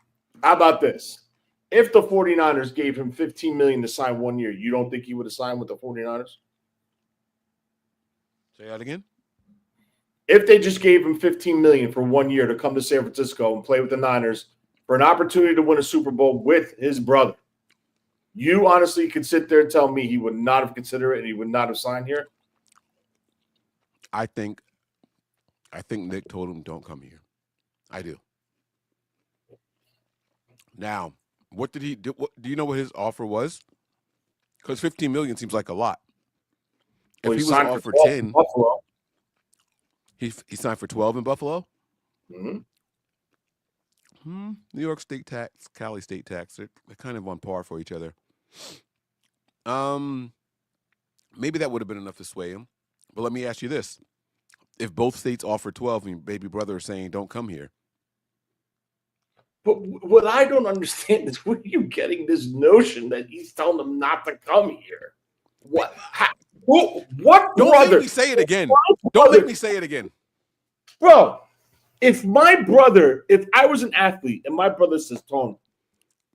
How about this? If the 49ers gave him $15 million to sign 1 year, you don't think he would have signed with the 49ers? Say that again? If they just gave him $15 million for 1 year to come to San Francisco and play with the Niners for an opportunity to win a Super Bowl with his brother, you honestly could sit there and tell me he would not have considered it and he would not have signed here? I think Nick told him, don't come here. I do. Now, what did he do? Do you know what his offer was? Because $15 million seems like a lot. If he was offered 10, he signed for 12 in Buffalo. Mm-hmm. New York state tax, Cali state tax, they're kind of on par for each other. Maybe that would have been enough to sway him. But let me ask you this. If both states offer 12 and your baby brother is saying don't come here. But what I don't understand is where are you getting this notion that he's telling them not to come here? What? What Don't brother? make me say it again. Don't make me say it again. Bro, if I was an athlete and my brother says, Tone,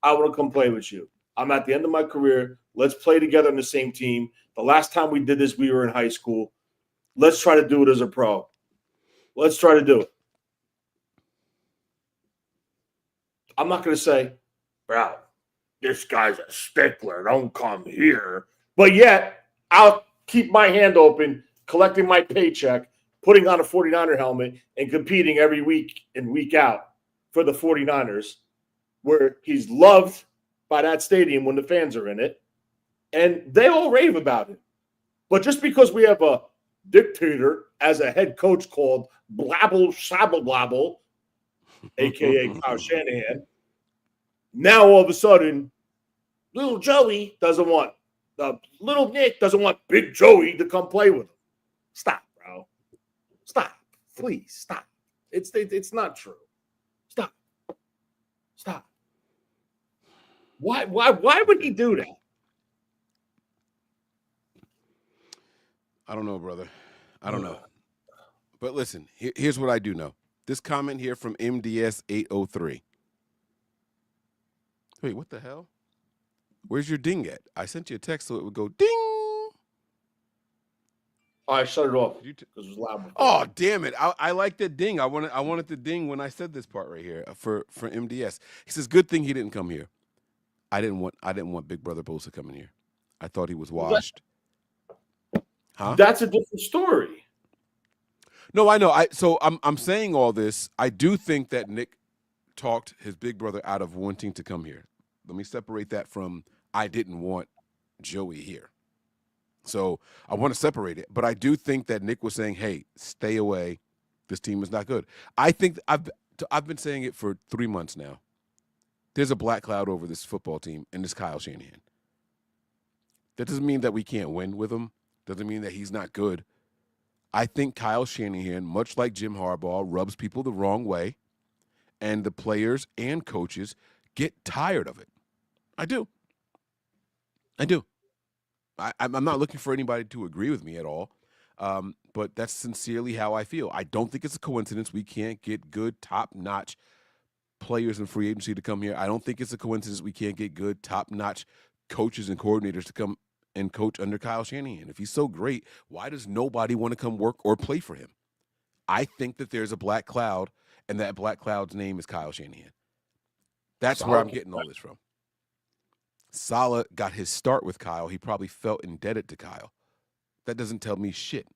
I want to come play with you. I'm at the end of my career. Let's play together on the same team. The last time we did this, we were in high school. Let's try to do it as a pro. Let's try to do it. I'm not going to say, bro, this guy's a stickler. Don't come here. But yet, I'll keep my hand open, collecting my paycheck, putting on a 49er helmet, and competing every week and week out for the 49ers, where he's loved by that stadium when the fans are in it. And they all rave about it. But just because we have a dictator as a head coach called Blabble Shabble Blabble, a.k.a. Kyle Shanahan, now all of a sudden, little Joey doesn't want little Nick doesn't want Big Joey to come play with him. Stop, bro. Stop. Please stop. It's not true. Stop. Stop. Why would he do that? I don't know, brother. I don't know. But listen, here's what I do know. This comment here from MDS803. Wait, what the hell? Where's your ding at? I sent you a text so it would go ding. Oh, I shut it off because it was loud before. Oh, damn it. I like that ding. I wanted the ding when I said this part right here for MDS. He says, good thing he didn't come here. I didn't want Big Brother Bosa coming here. I thought he was washed. Huh? That's a different story. No, I know. I'm saying all this. I do think that Nick talked his big brother out of wanting to come here. Let me separate that from I didn't want Joey here. So I want to separate it. But I do think that Nick was saying, hey, stay away. This team is not good. I think I've been saying it for 3 months now. There's a black cloud over this football team, and it's Kyle Shanahan. That doesn't mean that we can't win with him. Doesn't mean that he's not good. I think Kyle Shanahan, much like Jim Harbaugh, rubs people the wrong way, and the players and coaches get tired of it. I do. I'm not looking for anybody to agree with me at all, but that's sincerely how I feel. I don't think it's a coincidence we can't get good, top-notch players in free agency to come here. I don't think it's a coincidence we can't get good, top-notch coaches and coordinators to come and coach under Kyle Shanahan. If he's so great, why does nobody want to come work or play for him? I think that there's a black cloud, and that black cloud's name is Kyle Shanahan. That's where I'm getting all this from. Saleh got his start with Kyle. He probably felt indebted to Kyle. That doesn't tell me shit.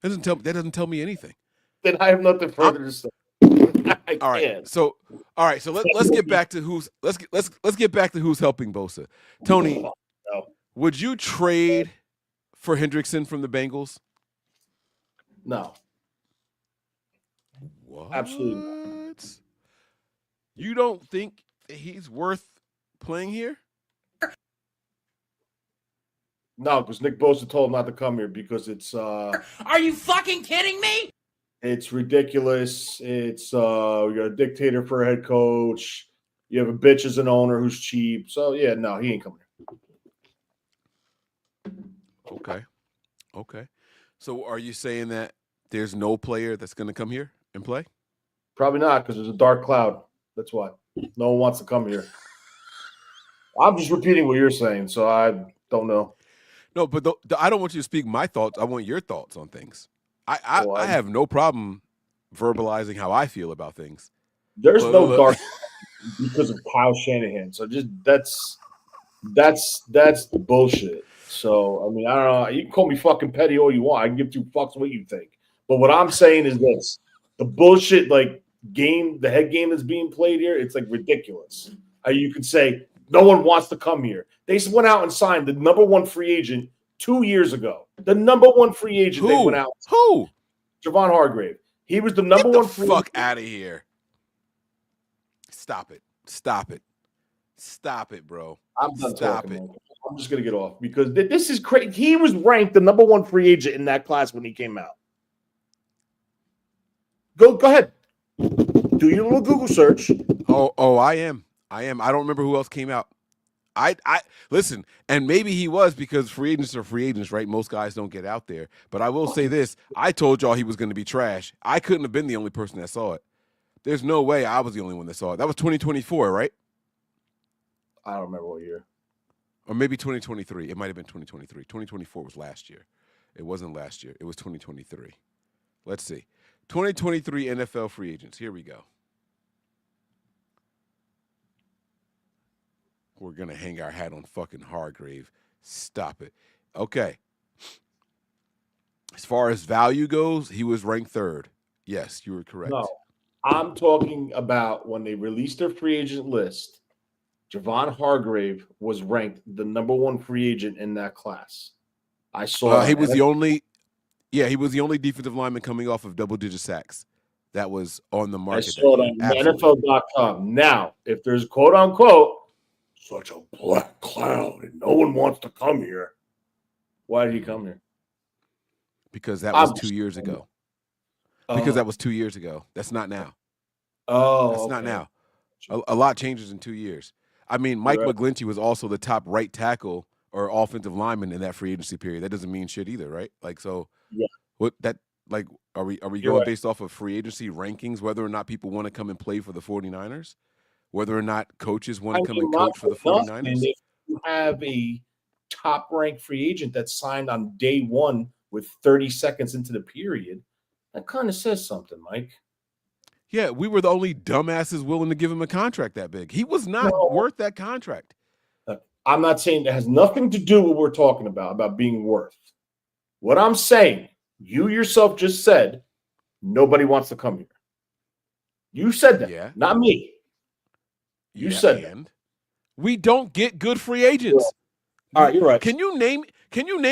That doesn't tell me anything. Then I have nothing further to say. All right. So let's get back to who's helping Bosa. Tony, would you trade for Hendrickson from the Bengals? No. What? Absolutely not. You don't think he's worth playing here? No, because Nick Bosa told him not to come here because it's Are you fucking kidding me? It's ridiculous. It's we got a dictator for a head coach. You have a bitch as an owner who's cheap. So yeah, no, he ain't coming here. Okay. So are you saying that there's no player that's going to come here and play? Probably not, because there's a dark cloud. That's why. No one wants to come here. I'm just repeating what you're saying, so I don't know. No, but I don't want you to speak my thoughts. I want your thoughts on things. I have no problem verbalizing how I feel about things. There's no dark because of Kyle Shanahan. So just that's bullshit. So I mean, I don't know. You can call me fucking petty all you want. I can give two fucks what you think. But what I'm saying is this: the bullshit game, the head game that's being played here, it's ridiculous. You could say no one wants to come here. They just went out and signed the number one free agent 2 years ago. The number one free agent they went out. Who? Javon Hargrave. He was the number one free agent. Fuck out of here. Stop it. Stop it. Stop it, bro. I'm done Stop talking, it. man. I'm just gonna get off because this is crazy. He was ranked the number 1 free agent in that class when he came out. Go ahead. Do your little Google search. Oh, I am. I don't remember who else came out. I listen, and maybe he was because free agents are free agents, right? Most guys don't get out there. But I will say this: I told y'all he was going to be trash. I couldn't have been the only person that saw it. There's no way I was the only one that saw it. That was 2024, right? I don't remember what year. Or maybe 2023. It might have been 2023. 2024 was last year. It wasn't last year. It was 2023. Let's see. 2023 NFL free agents. Here we go. We're going to hang our hat on fucking Hargrave. Stop it. Okay. As far as value goes, he was ranked 3rd. Yes, you were correct. No, I'm talking about when they released their free agent list, Javon Hargrave was ranked the number 1 free agent in that class. I saw he was the only defensive lineman coming off of double-digit sacks that was on the market. I saw it on NFL.com. Now, if there's quote-unquote such a black cloud and no one wants to come here, why did he come here? Because that was 2 years ago. Because that was 2 years ago. That's not now. That's not now. A lot changes in 2 years. I mean, Mike McGlinchey was also the top right tackle or offensive lineman in that free agency period. That doesn't mean shit either, right? Like, so what that like are we going based off of free agency rankings, whether or not people want to come and play for the 49ers? Whether or not coaches want to come and coach for the 49ers? If you have a top-ranked free agent that signed on day 1 with 30 seconds into the period, that kind of says something, Mike. Yeah, we were the only dumbasses willing to give him a contract that big. He was not worth that contract. I'm not saying that has nothing to do with what we're talking about being worth. What I'm saying, you yourself just said, nobody wants to come here. You said that, not me. You said that. We don't get good free agents. All right, you're right. Can you name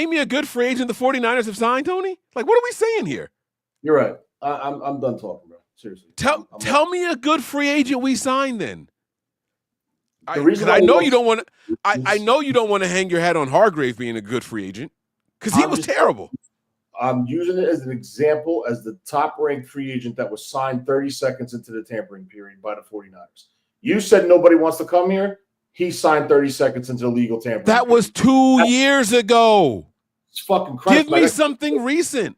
me a good free agent the 49ers have signed, Tony? Like, what are we saying here? You're right. I'm done talking, bro. Seriously. Tell me a good free agent we signed then. I know you don't want to hang your hat on Hargrave being a good free agent because he was terrible. I'm using it as an example as the top-ranked free agent that was signed 30 seconds into the tampering period by the 49ers. You said nobody wants to come here. He signed 30 seconds into the legal tampering. That was 2 years ago. It's fucking crazy. Give me something recent.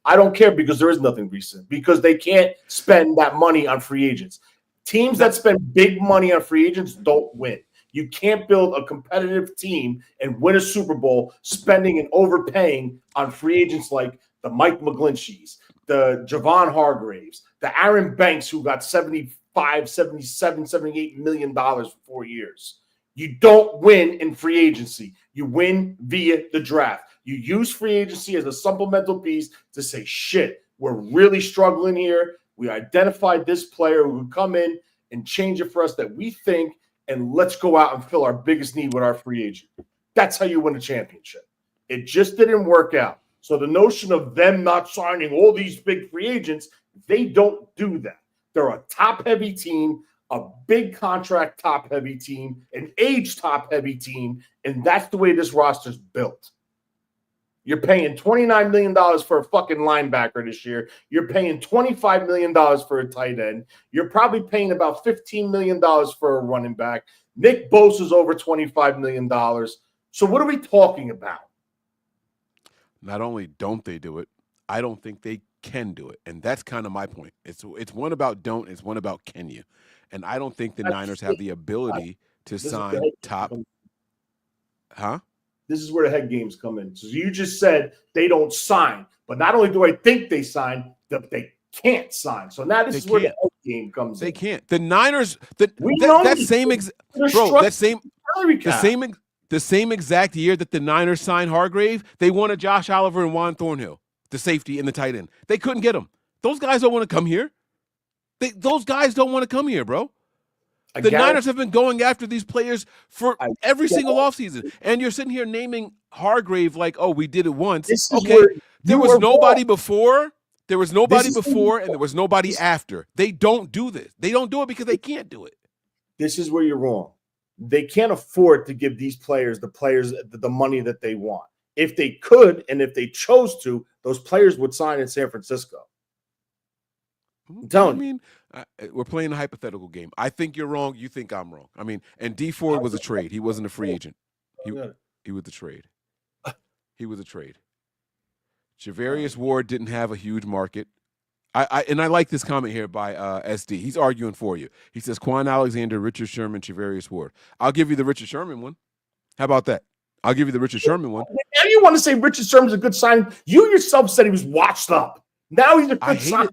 I don't care because there is nothing recent because they can't spend that money on free agents. Teams that spend big money on free agents don't win. You can't build a competitive team and win a Super Bowl spending and overpaying on free agents like the Mike McGlincheys, the Javon Hargraves, the Aaron Banks who got $75, $77, $78 million for 4 years. You don't win in free agency. You win via the draft. You use free agency as a supplemental piece to say, shit, we're really struggling here. We identified this player who would come in and change it for us that we think, and let's go out and fill our biggest need with our free agent. That's how you win a championship. It just didn't work out. So the notion of them not signing all these big free agents, they don't do that. They're a top-heavy team, a big contract top-heavy team, an age top-heavy team, and that's the way this roster's built. You're paying $29 million for a fucking linebacker this year. You're paying $25 million for a tight end. You're probably paying about $15 million for a running back. Nick Bosa's over $25 million. So what are we talking about? Not only don't they do it, I don't think they can do it. And that's kind of my point. It's one about don't, it's one about can you. And I don't think the Niners have the ability to sign top. Huh? This is where the head games come in. So you just said they don't sign. But not only do I think they sign, they can't sign. So now this is where the head game comes in. They can't. The Niners, the same exact year that the Niners signed Hargrave, they wanted Josh Oliver and Juan Thornhill, the safety and the tight end. They couldn't get them. Those guys don't want to come here. Those guys don't want to come here, bro. The Niners have been going after these players for every single offseason. And you're sitting here naming Hargrave like, oh, we did it once. There was nobody before. There was nobody before, and there was nobody after. They don't do this. They don't do it because they can't do it. this is where you're wrong. They can't afford to give these players the money that they want. If they could, and if they chose to, those players would sign in San Francisco. I'm telling you. We're playing a hypothetical game. I think you're wrong. You think I'm wrong. And D Ford was a trade. He wasn't a free agent. He was a trade. He was a trade. Javarius Ward didn't have a huge market. I like this comment here by SD. He's arguing for you. He says Quan Alexander, Richard Sherman, Javarius Ward. I'll give you the Richard Sherman one. How about that? I'll give you the Richard Sherman one. Now you want to say Richard Sherman's a good sign? You yourself said he was washed up. Now he's a good sign.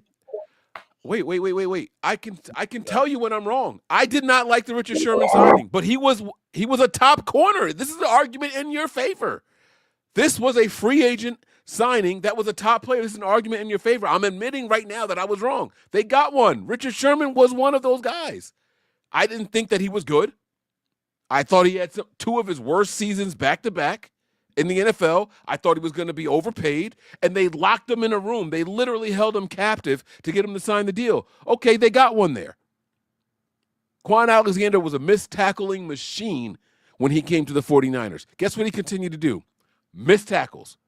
Wait. I can tell you when I'm wrong. I did not like the Richard Sherman signing, but he was a top corner. This is the argument in your favor. This was a free agent signing that was a top player. This is an argument in your favor. I'm admitting right now that I was wrong. They got one. Richard Sherman was one of those guys. I didn't think that he was good. I thought he had two of his worst seasons back-to-back in the NFL. I thought he was going to be overpaid, and they locked him in a room. They literally held him captive to get him to sign the deal. Okay, they got one there. Quan Alexander was a missed tackling machine when he came to the 49ers. Guess what he continued to do? Missed tackles.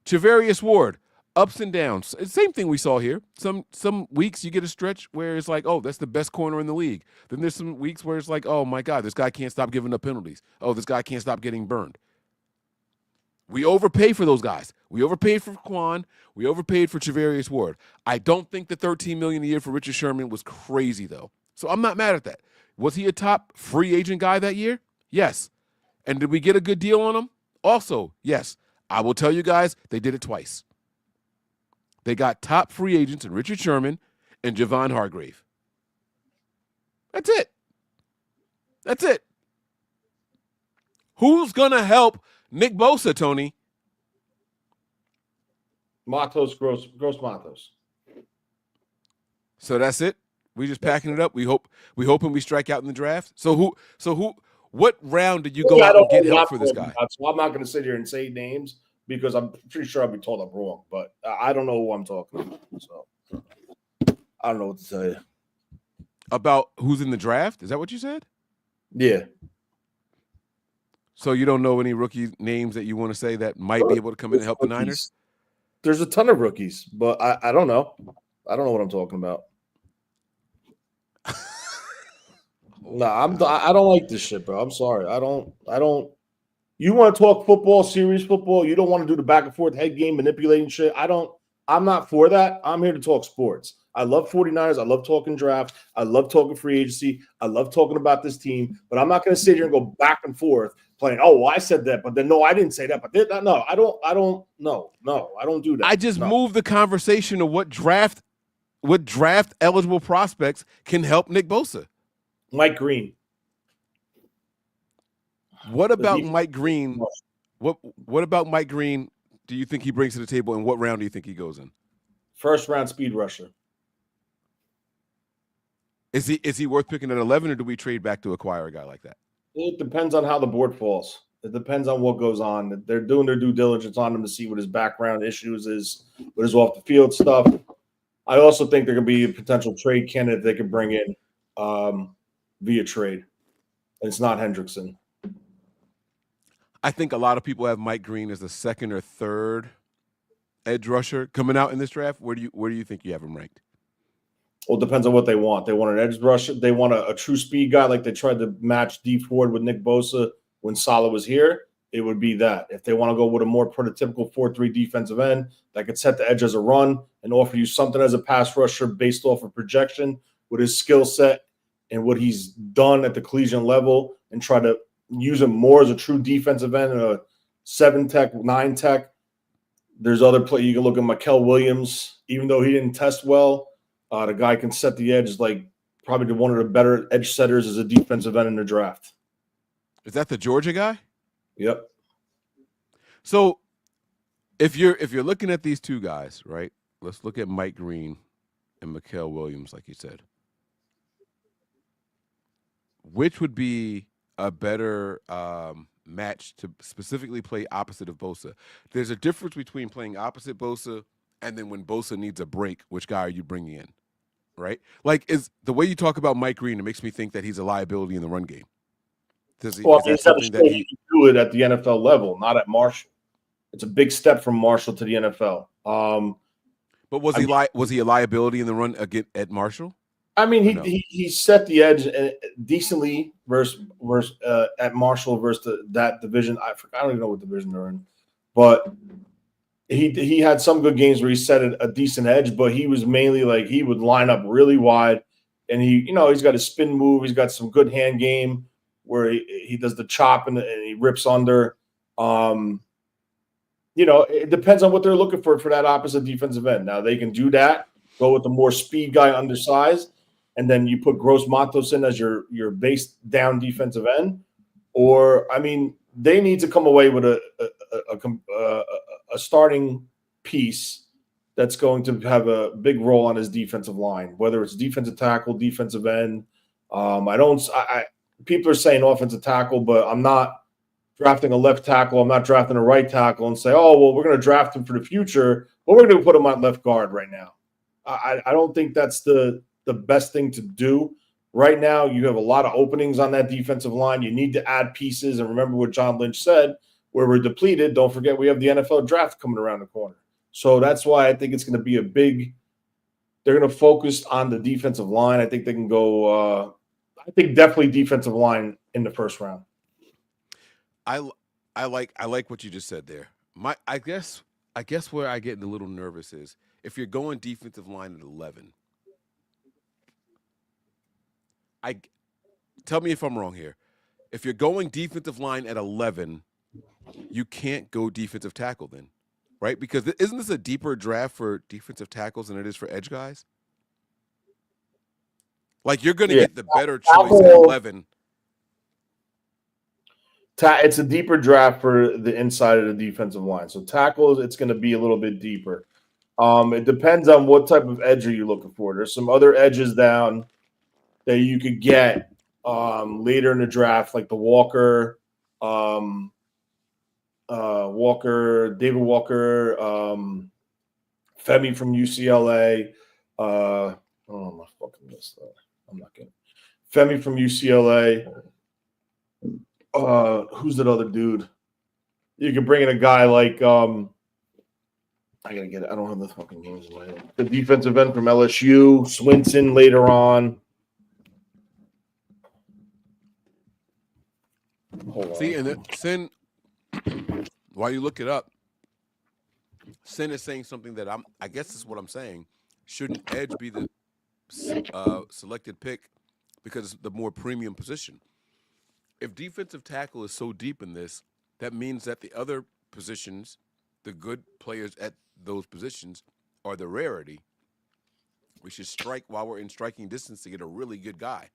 Javarius Ward, ups and downs. Same thing we saw here. Some weeks you get a stretch where it's like, oh, that's the best corner in the league. Then there's some weeks where it's like, oh, my God, this guy can't stop giving up penalties. Oh, this guy can't stop getting burned. We overpay for those guys. We overpaid for Quan. We overpaid for Javarius Ward. I don't think the $13 million a year for Richard Sherman was crazy, though. So I'm not mad at that. Was he a top free agent guy that year? Yes. And did we get a good deal on him? Also, yes. I will tell you guys, they did it twice. They got top free agents in Richard Sherman and Javon Hargrave. That's it. Who's going to help Nick Bosa, Tony? Matos, gross Matos. So that's it? We just packing it up? We hoping we strike out in the draft? So what round did you go out and get help for this guy? So I'm not going to sit here and say names because I'm pretty sure I'll be told I'm wrong, but I don't know who I'm talking about. So I don't know what to tell you. About who's in the draft? Is that what you said? Yeah. So you don't know any rookie names that you want to say that might be able to come in and help the Niners? There's a ton of rookies, but I don't know. I don't know what I'm talking about. I don't like this shit, bro. I'm sorry. I don't. You want to talk football, serious football? You don't want to do the back and forth head game manipulating shit. I'm not for that. I'm here to talk sports. I love 49ers. I love talking draft. I love talking free agency. I love talking about this team. But I'm not going to sit here and go back and forth playing, oh, well, I said that, but then no, I didn't say that. But no, I don't do that. I just moved the conversation to what draft eligible prospects can help Nick Bosa. Mike Green. What about Mike Green? What about Mike Green do you think he brings to the table, and what round do you think he goes in? First round speed rusher. Is he worth picking at 11, or do we trade back to acquire a guy like that? It depends on how the board falls. It depends on what goes on. They're doing their due diligence on him to see what his background issues is, what his off the field stuff. I also think there could be a potential trade candidate they could bring in via trade. And it's not Hendrickson. I think a lot of people have Mike Green as the second or third edge rusher coming out in this draft. Where do you think you have him ranked? Well, it depends on what they want. They want an edge rusher. They want a true speed guy like they tried to match D Ford with Nick Bosa when Saleh was here. It would be that. If they want to go with a more prototypical 4-3 defensive end that could set the edge as a run and offer you something as a pass rusher based off of projection with his skill set and what he's done at the collegiate level, and try to use him more as a true defensive end and a 7-tech, 9-tech. There's other play. You can look at Mikael Williams. Even though he didn't test well, the guy can set the edge like probably one of the better edge setters as a defensive end in the draft. Is that the Georgia guy? Yep. So if you're looking at these two guys, right? Let's look at Mike Green and Mikael Williams, like you said. Which would be a better match to specifically play opposite of Bosa? There's a difference between playing opposite Bosa and then when Bosa needs a break, which guy are you bringing in? right? Like, is the way you talk about Mike Green, it makes me think that he's a liability in the run game. Is Well, that he's got to something show that he can do it at the NFL level, not at Marshall. It's a big step from Marshall to the NFL. But was he a liability in the run at Marshall? I mean, No? he set the edge decently versus at Marshall versus that division. I don't even know what division they're in, but he had some good games where he set a decent edge. But he was mainly like he would line up really wide, and he's got a spin move. He's got some good hand game where he does the chop and he rips under. It depends on what they're looking for that opposite defensive end. Now they can do that, go with the more speed guy undersized, and then you put Gross Matos in as your base down defensive end. Or, I mean, they need to come away with a starting piece that's going to have a big role on his defensive line, whether it's defensive tackle, defensive end. People are saying offensive tackle, but I'm not drafting a left tackle. I'm not drafting a right tackle and say, oh, well, we're going to draft him for the future, but we're going to put him on left guard right now. I don't think that's the best thing to do. Right now, you have a lot of openings on that defensive line. You need to add pieces. And remember what John Lynch said, where we're depleted, don't forget we have the NFL draft coming around the corner. So that's why I think it's going to be they're going to focus on the defensive line. I think they can go definitely defensive line in the first round. I like what you just said there. I guess where I get a little nervous is if you're going defensive line at 11. Tell me if I'm wrong here. If you're going defensive line at 11, you can't go defensive tackle then, right? Because isn't this a deeper draft for defensive tackles than it is for edge guys? Like you're going to get the better choice at 11. It's a deeper draft for the inside of the defensive line. So tackles, it's going to be a little bit deeper. It depends on what type of edge are you looking for. There's some other edges down that you could get later in the draft, like the Walker, David Walker, Femi from UCLA. Oh my fucking list. I'm not getting Femi from UCLA. Who's that other dude? You can bring in a guy like I gotta get it. I don't have the fucking names in my head. The defensive end from LSU, Swinson later on. Hold on. See, and then Sin, while you look it up, Sin is saying something that I guess is what I'm saying. Shouldn't edge be the selected pick because it's the more premium position? If defensive tackle is so deep in this, that means that the other positions, the good players at those positions, are the rarity. We should strike while we're in striking distance to get a really good guy.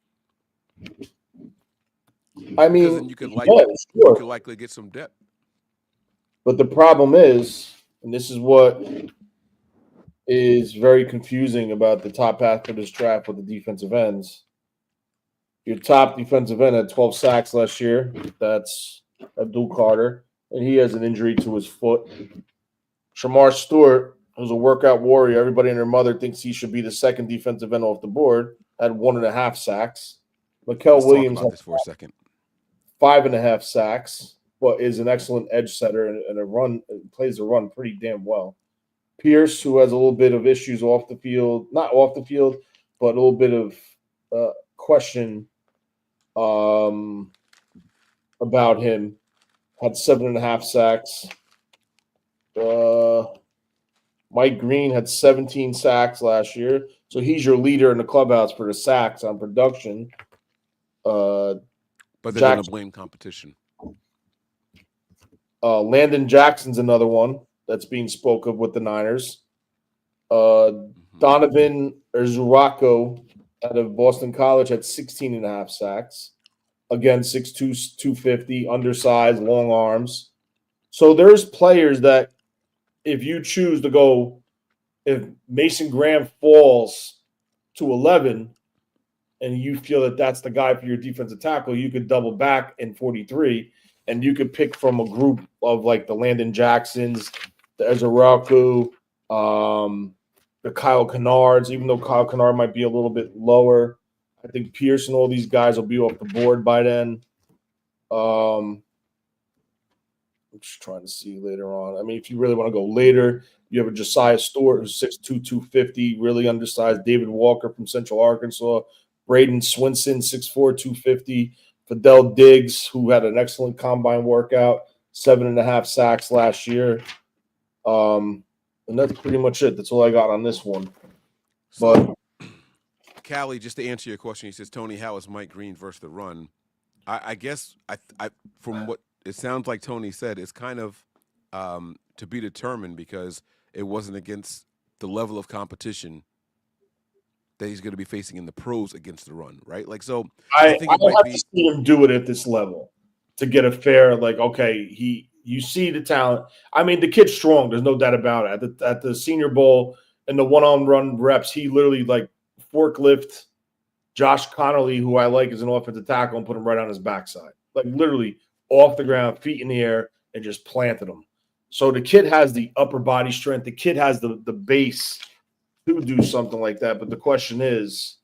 I mean, then you could likely get some depth. But the problem is, and this is what is very confusing about the top half of this draft with the defensive ends. Your top defensive end had 12 sacks last year. That's Abdul Carter, and he has an injury to his foot. Shamar Stewart, who's a workout warrior, everybody and their mother thinks he should be the second defensive end off the board, had 1.5 sacks. Mikel Williams talk about this for a second. 5.5 sacks, but is an excellent edge setter and plays the run pretty damn well. Pierce, who has a little bit of issues off the field, not off the field, but a little bit of question about him, had 7.5 sacks. Mike Green had 17 sacks last year, so he's your leader in the clubhouse for the sacks on production. But they're going to blame competition. Landon Jackson's another one that's being spoke of with the Niners. Donovan Erzurako out of Boston College had 16.5 sacks. Again, 6'2", 250, undersized, long arms. So there's players that if you choose to go, if Mason Graham falls to 11 and you feel that that's the guy for your defensive tackle, you could double back in 43 and you could pick from a group of like the Landon Jacksons, the Erzurako, the Kyle Kennards, even though Kyle Kennard might be a little bit lower. I think Pierce and all these guys will be off the board by then. I'm just trying to see later on. I mean, if you really want to go later, you have a Josiah Stewart who's 6'2", 250, really undersized. David Walker from Central Arkansas. Braden Swinson, 6'4", 250. Fidel Diggs, who had an excellent combine workout, 7.5 sacks last year. And that's pretty much it. That's all I got on this one. But Callie, just to answer your question, he says, Tony, how is Mike Green versus the run? I guess I from what it sounds like Tony said, it's kind of to be determined because it wasn't against the level of competition that he's going to be facing in the pros against the run, right? Like, so I think it might be. To see him do it at this level to get a fair, like, okay, you see the talent. I mean, the kid's strong. There's no doubt about it. At the Senior Bowl and the one-on-one reps, he literally like forklift Josh Connolly, who I like as an offensive tackle, and put him right on his backside, like literally off the ground, feet in the air, and just planted him. So the kid has the upper body strength. The kid has the base to do something like that. But the question is,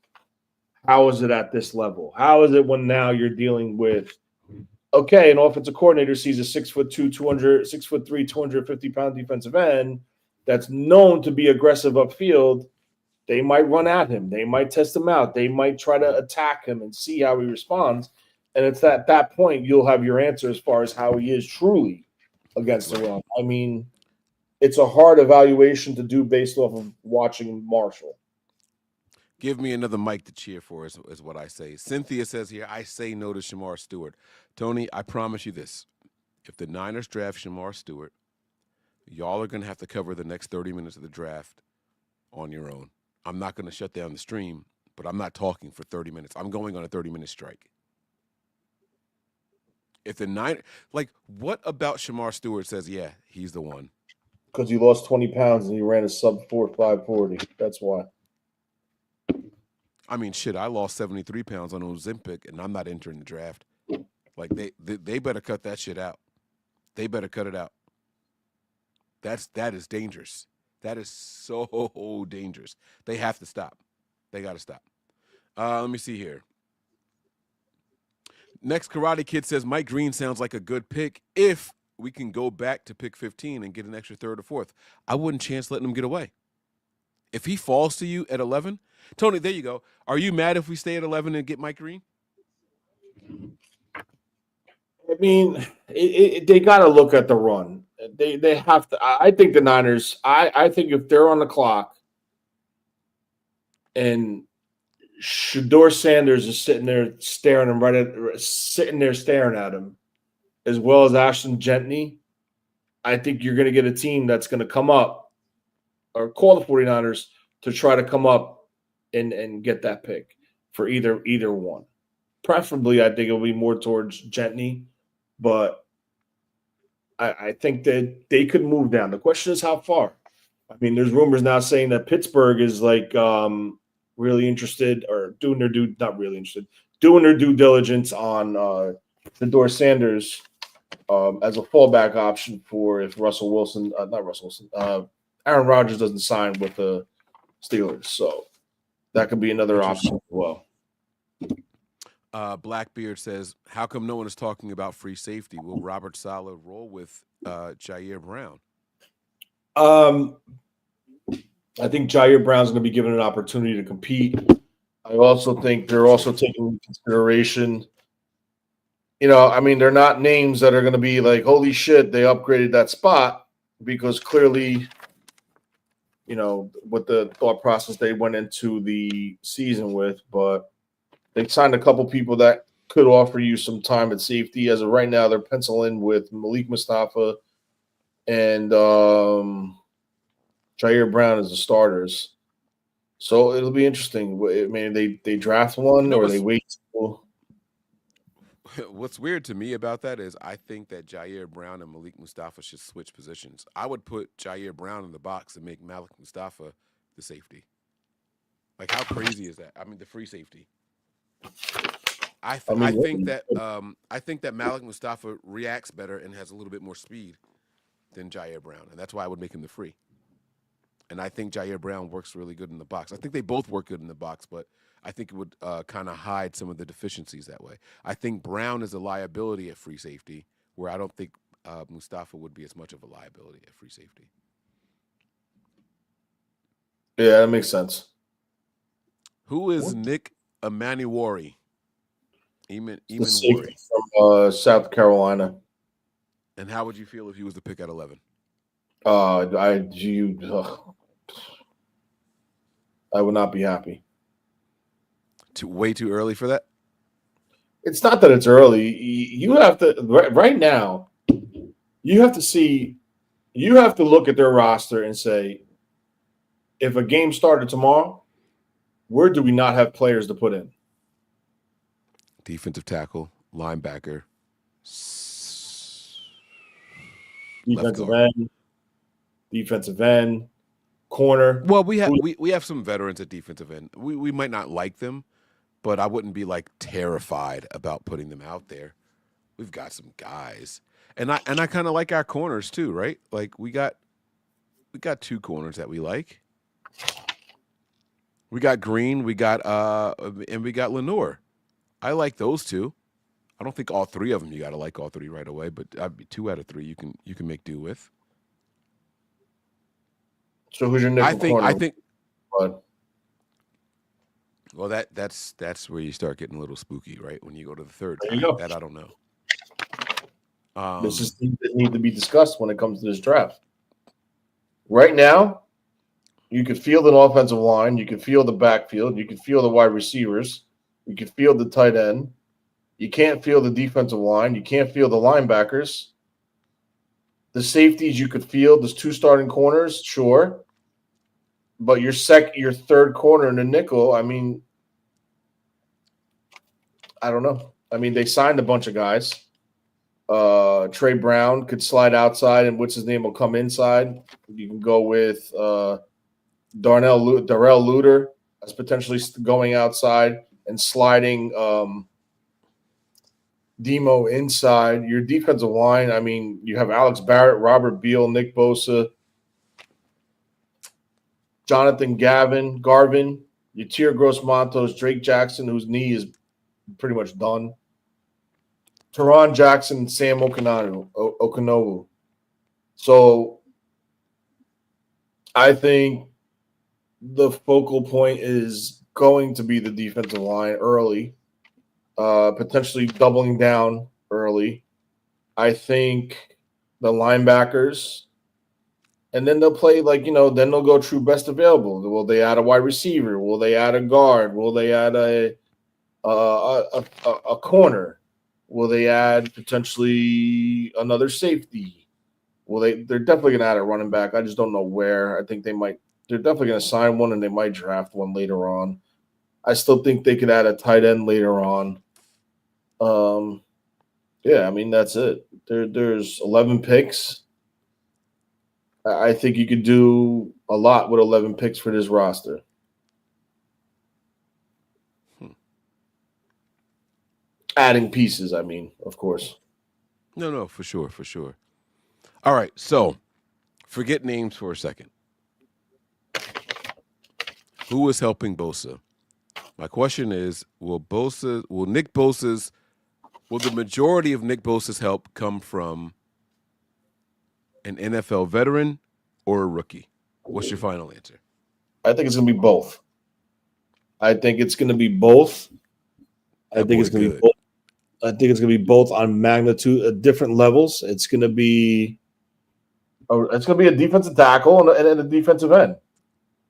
how is it at this level? How is it when now you're dealing with, okay, an offensive coordinator sees a 6'2", 6'3", 250-pound defensive end that's known to be aggressive upfield. They might run at him. They might test him out. They might try to attack him and see how he responds. And it's at that point you'll have your answer as far as how he is truly against the run. I mean, it's a hard evaluation to do based off of watching Marshall. Give me another mic to cheer for is what I say. Cynthia says here, I say no to Shamar Stewart. Tony, I promise you this. If the Niners draft Shamar Stewart, y'all are going to have to cover the next 30 minutes of the draft on your own. I'm not going to shut down the stream, but I'm not talking for 30 minutes. I'm going on a 30-minute strike. If the Niners, like, what about Shamar Stewart says, yeah, he's the one? Because he lost 20 pounds and he ran a sub-4 540. That's why. I mean, shit, I lost 73 pounds on Ozempic, and I'm not entering the draft. Like, they better cut that shit out. They better cut it out. That is dangerous. That is so dangerous. They have to stop. They got to stop. Let me see here. Next Karate Kid says, Mike Green sounds like a good pick if we can go back to pick 15 and get an extra third or fourth. I wouldn't chance letting him get away. If he falls to you at 11, Tony, there you go. Are you mad if we stay at 11 and get Mike Green? I mean, they got to look at the run. They have to. I think the Niners. I think if they're on the clock and Shedeur Sanders is sitting there staring at him, as well as Ashton Gentney, I think you're going to get a team that's going to come up or call the 49ers to try to come up and get that pick for either one. Preferably, I think it'll be more towards Gentney, but I think that they could move down. The question is how far. I mean, there's rumors now saying that Pittsburgh is like really interested or doing their due diligence on Shedeur Sanders as a fallback option for if Aaron Rodgers doesn't sign with the Steelers. So that could be another option as well. Blackbeard says, how come no one is talking about free safety? Will Robert Saleh roll with Jair Brown? I think Jair Brown's going to be given an opportunity to compete. I also think they're also taking into consideration, I mean, they're not names that are going to be like, holy shit, they upgraded that spot, because clearly, with the thought process they went into the season with, but they signed a couple people that could offer you some time at safety. As of right now, they're penciling with Malik Mustafa and Jair Brown as the starters. So it'll be interesting. I mean, they draft one or they wait. What's weird to me about that is I think that Jair Brown and Malik Mustafa should switch positions. I would put Jair Brown in the box and make Malik Mustafa the safety. Like, how crazy is that? I mean, the free safety. I think that Malik Mustafa reacts better and has a little bit more speed than Jair Brown, and that's why I would make him the free. And I think Jair Brown works really good in the box. I think they both work good in the box, but I think it would kind of hide some of the deficiencies that way. I think Brown is a liability at free safety, where I don't think Mustafa would be as much of a liability at free safety. Yeah, that makes sense. Who is Nick Emmanuel? The safety from South Carolina. And how would you feel if he was the pick at 11? I would not be happy. Way too early for that? It's not that it's early. You have to right now. You have to look at their roster and say, if a game started tomorrow, where do we not have players to put in? Defensive tackle, linebacker, defensive end, corner. Well, we have some veterans at defensive end. We might not like them, but I wouldn't be like terrified about putting them out there. We've got some guys, and I kind of like our corners too, right? Like we got 2 corners that we like. We got Green, and we got Lenore. I like those 2. I don't think all 3 of them you got to like all 3 right away, but 2 out of 3 you can make do with. So who's your nickel corner? I think. Well, that's where you start getting a little spooky, right? When you go to the third time. That I don't know. This is things that need to be discussed when it comes to this draft. Right now, you could field an offensive line, you could field the backfield, you could field the wide receivers, you could field the tight end. You can't field the defensive line, you can't field the linebackers. The safeties you could field, there's 2 starting corners, sure. But your third corner in the nickel, I mean, I don't know. I mean, they signed a bunch of guys. Trey Brown could slide outside, and what's his name will come inside. You can go with Darrell Luter as potentially going outside and sliding Demo inside. Your defensive line, I mean, you have Alex Barrett, Robert Beal, Nick Bosa, Jonathan Garvin, Yatir Gross-Matos, Drake Jackson, whose knee is pretty much done, Teron Jackson, Sam Okanowu. So I think the focal point is going to be the defensive line early, potentially doubling down early. I think the linebackers, and then they'll play then they'll go true best available. Will they add a wide receiver? Will they add a guard? Will they add a corner? Will they add potentially another safety? They're definitely going to add a running back. I just don't know where. I think they're definitely going to sign one, and they might draft one later on. I still think they could add a tight end later on. Yeah, I mean, that's it. There's 11 picks. I think you could do a lot with 11 picks for this roster. Adding pieces, I mean, of course. No, for sure. All right, so forget names for a second. Who is helping Bosa? My question is, will the majority of Nick Bosa's help come from an NFL veteran or a rookie? What's your final answer? I think it's going to be both. I think it's going to be both on magnitude at different levels. It's going to be a defensive tackle and a defensive end.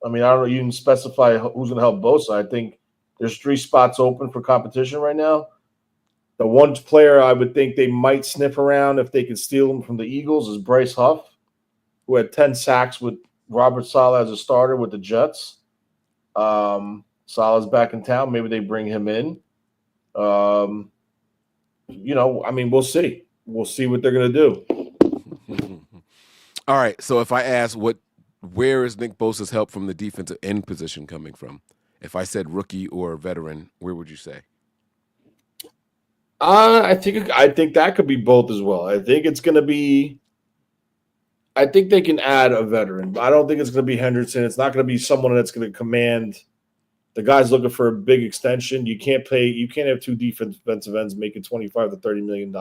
I mean, I don't know. You can specify who's going to help Bosa. I think there's 3 spots open for competition right now. The one player I would think they might sniff around if they can steal him from the Eagles is Bryce Huff, who had 10 sacks with Robert Saleh as a starter with the Jets. Saleh's back in town. Maybe they bring him in. I mean, we'll see. We'll see what they're going to do. All right. So if I ask where is Nick Bosa's help from the defensive end position coming from? If I said rookie or veteran, where would you say? I think that could be both as well. I think it's going to be I think they can add a veteran. I don't think it's going to be Henderson. It's not going to be someone that's going to command. The guy's looking for a big extension. You can't have two defensive ends making $25 to $30 million.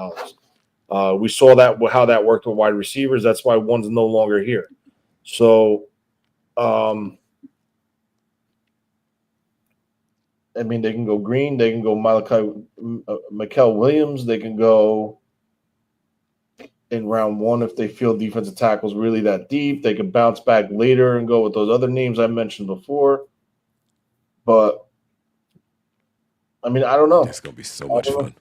We saw that how that worked with wide receivers. That's why one's no longer here. So, I mean, they can go Green. They can go Mikel Williams. They can go in round one if they feel defensive tackle's really that deep. They can bounce back later and go with those other names I mentioned before. But, I mean, I don't know. It's gonna be so much fun.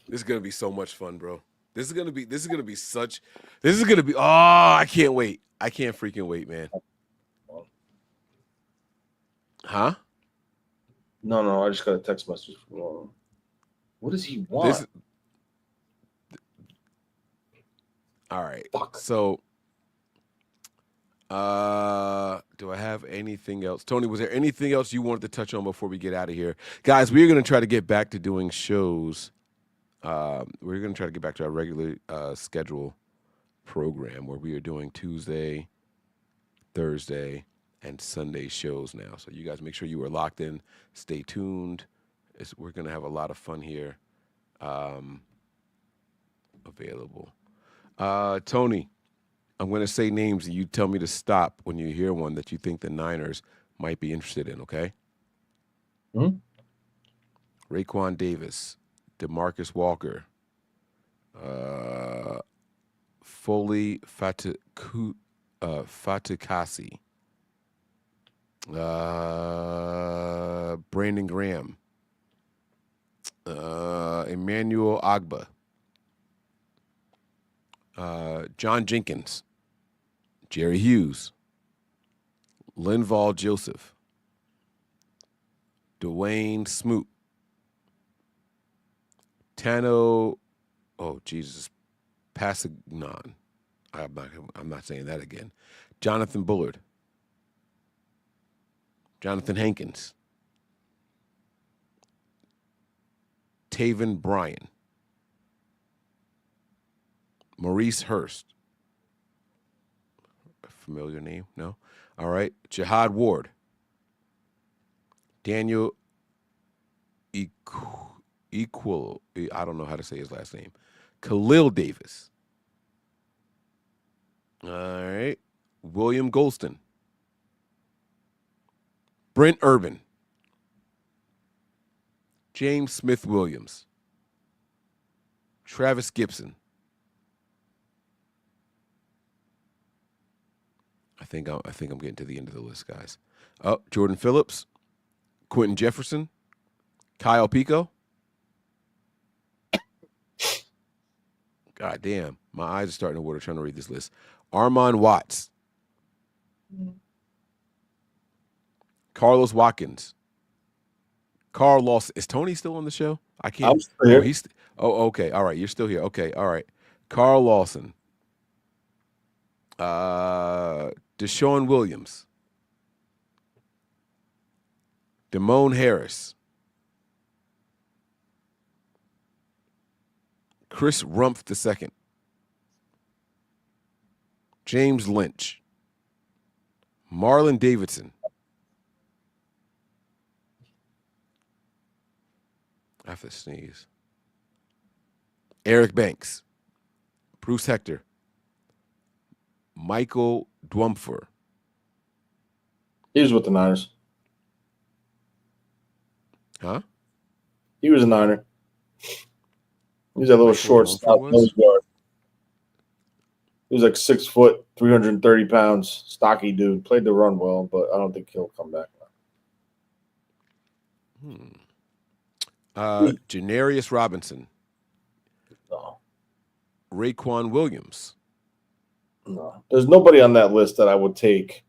This is gonna be so much fun, bro. This is gonna be oh, I can't wait. I can't freaking wait, man. Huh? No, I just got a text message from him. What does he want? All right. Fuck. So do I have anything else? Tony, was there anything else you wanted to touch on before we get out of here? Guys, we're gonna try to get back to doing shows. We're going to try to get back to our regular schedule program where we are doing Tuesday, Thursday, and Sunday shows now. So you guys make sure you are locked in. Stay tuned. We're going to have a lot of fun here available. Tony, I'm going to say names and you tell me to stop when you hear one that you think the Niners might be interested in, okay? Raekwon Davis. DeMarcus Walker, Foley Fatukasi, Brandon Graham, Emmanuel Agba, John Jenkins, Jerry Hughes, Linval Joseph, Dwayne Smoot, Tano, oh Jesus, Passignon. I'm not saying that again. Jonathan Bullard, Jonathan Hankins, Taven Bryan, Maurice Hurst. A familiar name? No? All right. Jihad Ward, Daniel I don't know how to say his last name. Khalil Davis. All right. William Golston. Brent Urban. James Smith Williams. Travis Gibson. I think I'm getting to the end of the list, guys. Oh, Jordan Phillips. Quentin Jefferson. Kyle Pico. God damn, my eyes are starting to water trying to read this list. Armon Watts. Carlos Watkins. Carl Lawson. Is Tony still on the show? I can't. I'm still here. Okay. All right. You're still here. Okay. All right. Carl Lawson. Deshaun Williams. Damone Harris. Chris Rumpf II. James Lynch. Marlon Davidson. I have to sneeze. Eric Banks. Bruce Hector. Michael Dwumfer. He was with the Niners. Huh? He was a Niner. He's a little short, stout nose guard. He was like 6 foot, 330 pounds, stocky dude. Played the run well, but I don't think he'll come back. Janarius Robinson. No. Raekwon Williams. No. There's nobody on that list that I would take.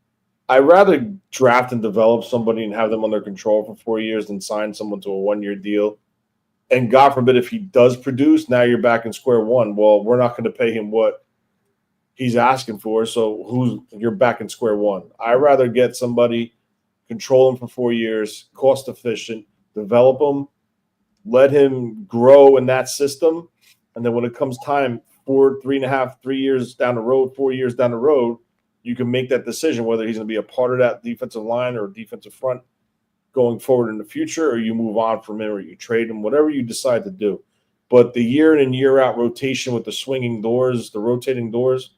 I'd rather draft and develop somebody and have them under control for 4 years than sign someone to a 1-year deal. And God forbid if he does produce, now you're back in square one. Well, we're not going to pay him what he's asking for, so you're back in square one. I'd rather get somebody, control him for 4 years, cost efficient, develop him, let him grow in that system, and then when it comes time 3 years down the road, 4 years down the road, you can make that decision whether he's going to be a part of that defensive line or defensive front going forward in the future, or you move on from him or you trade him, whatever you decide to do. But the year in and year out rotation with the swinging doors, the rotating doors,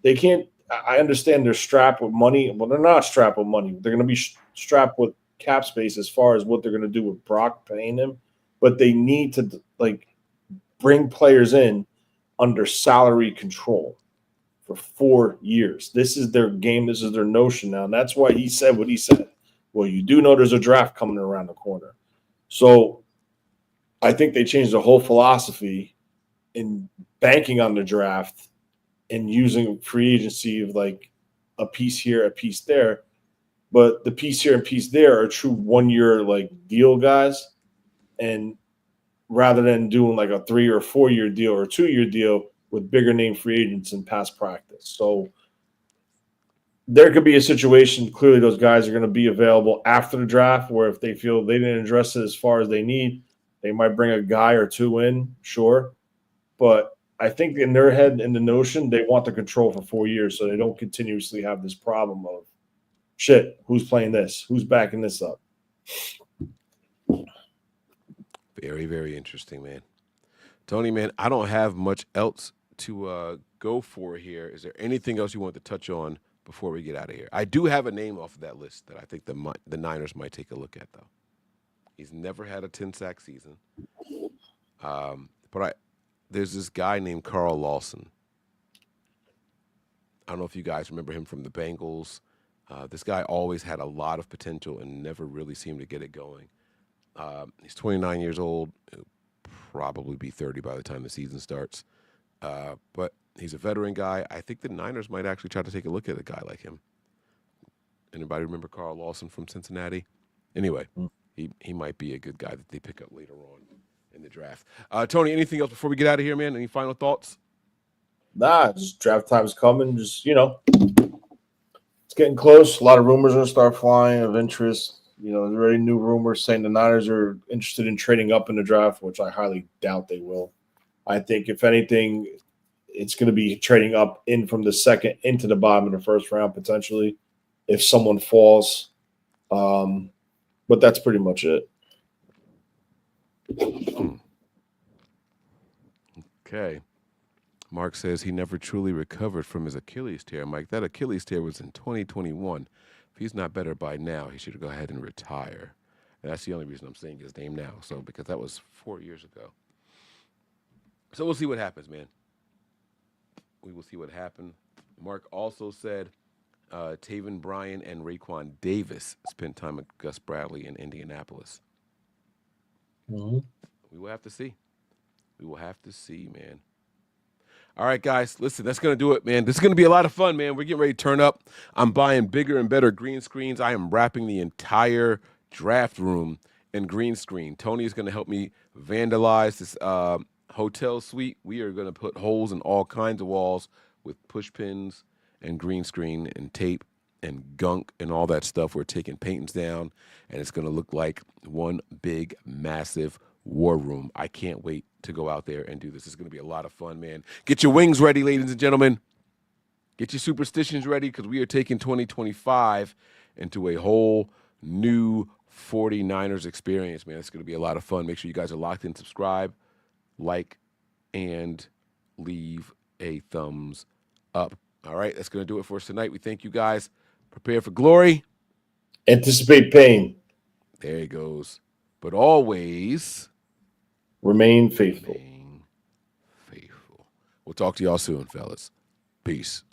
they can't. I understand they're strapped with money. Well, they're not strapped with money. They're going to be strapped with cap space as far as what they're going to do with Brock paying him. But they need to bring players in under salary control for 4 years. This is their game. This is their notion now. And that's why he said what he said. Well, you do know there's a draft coming around the corner. So I think they changed the whole philosophy in banking on the draft and using free agency of a piece here, a piece there. But the piece here and piece there are true 1 year deal guys. And rather than doing a 3 or 4 year deal or a 2 year deal with bigger name free agents in past practice. So there could be a situation, clearly those guys are going to be available after the draft, where if they feel they didn't address it as far as they need, they might bring a guy or two in, sure. But I think in their head, in the notion, they want the control for 4 years so they don't continuously have this problem of, shit, who's playing this? Who's backing this up? Very, very interesting, man. Tony, man, I don't have much else to go for here. Is there anything else you want to touch on before we get out of here? I do have a name off of that list that I think the Niners might take a look at, though. He's never had a 10-sack season. But there's this guy named Carl Lawson. I don't know if you guys remember him from the Bengals. This guy always had a lot of potential and never really seemed to get it going. He's 29 years old. He'll probably be 30 by the time the season starts. But he's a veteran guy. I think the Niners might actually try to take a look at a guy like him. Anybody remember Carl Lawson from Cincinnati? Anyway, he might be a good guy that they pick up later on in the draft. Tony, anything else before we get out of here, man? Any final thoughts? Nah, just draft time's coming. Just, it's getting close. A lot of rumors are going to start flying of interest. There's already new rumors saying the Niners are interested in trading up in the draft, which I highly doubt they will. I think, if anything, it's going to be trading up in from the second into the bottom of the first round, potentially, if someone falls. But that's pretty much it. Okay. Mark says he never truly recovered from his Achilles tear. Mike, that Achilles tear was in 2021. If he's not better by now, he should go ahead and retire. And that's the only reason I'm saying his name now. So, because that was 4 years ago. So we'll see what happens, man. We will see what happens. Mark also said Taven Bryan and Raekwon Davis spent time with Gus Bradley in Indianapolis. Mm-hmm. We will have to see. We will have to see, man. All right, guys, listen, that's going to do it, man. This is going to be a lot of fun, man. We're getting ready to turn up. I'm buying bigger and better green screens. I am wrapping the entire draft room in green screen. Tony is going to help me vandalize this hotel suite. We are going to put holes in all kinds of walls with push pins and green screen and tape and gunk and all that stuff. We're taking paintings down, and it's going to look like one big, massive war room. I can't wait to go out there and do this. It's going to be a lot of fun, man. Get your wings ready, ladies and gentlemen. Get your superstitions ready, because we are taking 2025 into a whole new 49ers experience, man. It's going to be a lot of fun. Make sure you guys are locked in. Subscribe, like, and leave a thumbs up. All right, that's going to do it for us tonight. We thank you guys. Prepare for glory. Anticipate pain. There it goes. But always remain faithful. Remain faithful. We'll talk to y'all soon, fellas. Peace.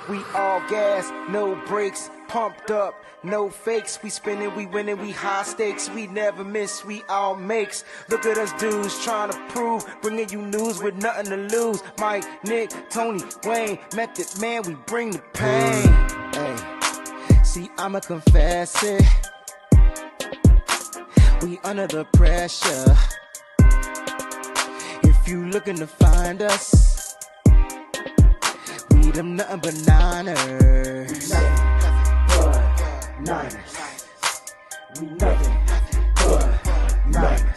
We all gas, no brakes, pumped up, no fakes. We spinning, we winning, we high stakes. We never miss, we all makes. Look at us dudes trying to prove, bringing you news with nothing to lose. Mike, Nick, Tony, Wayne, Method Man, we bring the pain. Hey, see, I'ma confess it. We under the pressure. If you looking to find us, we them nothing but Niners. Nothing but Niners. We nothing but Niners.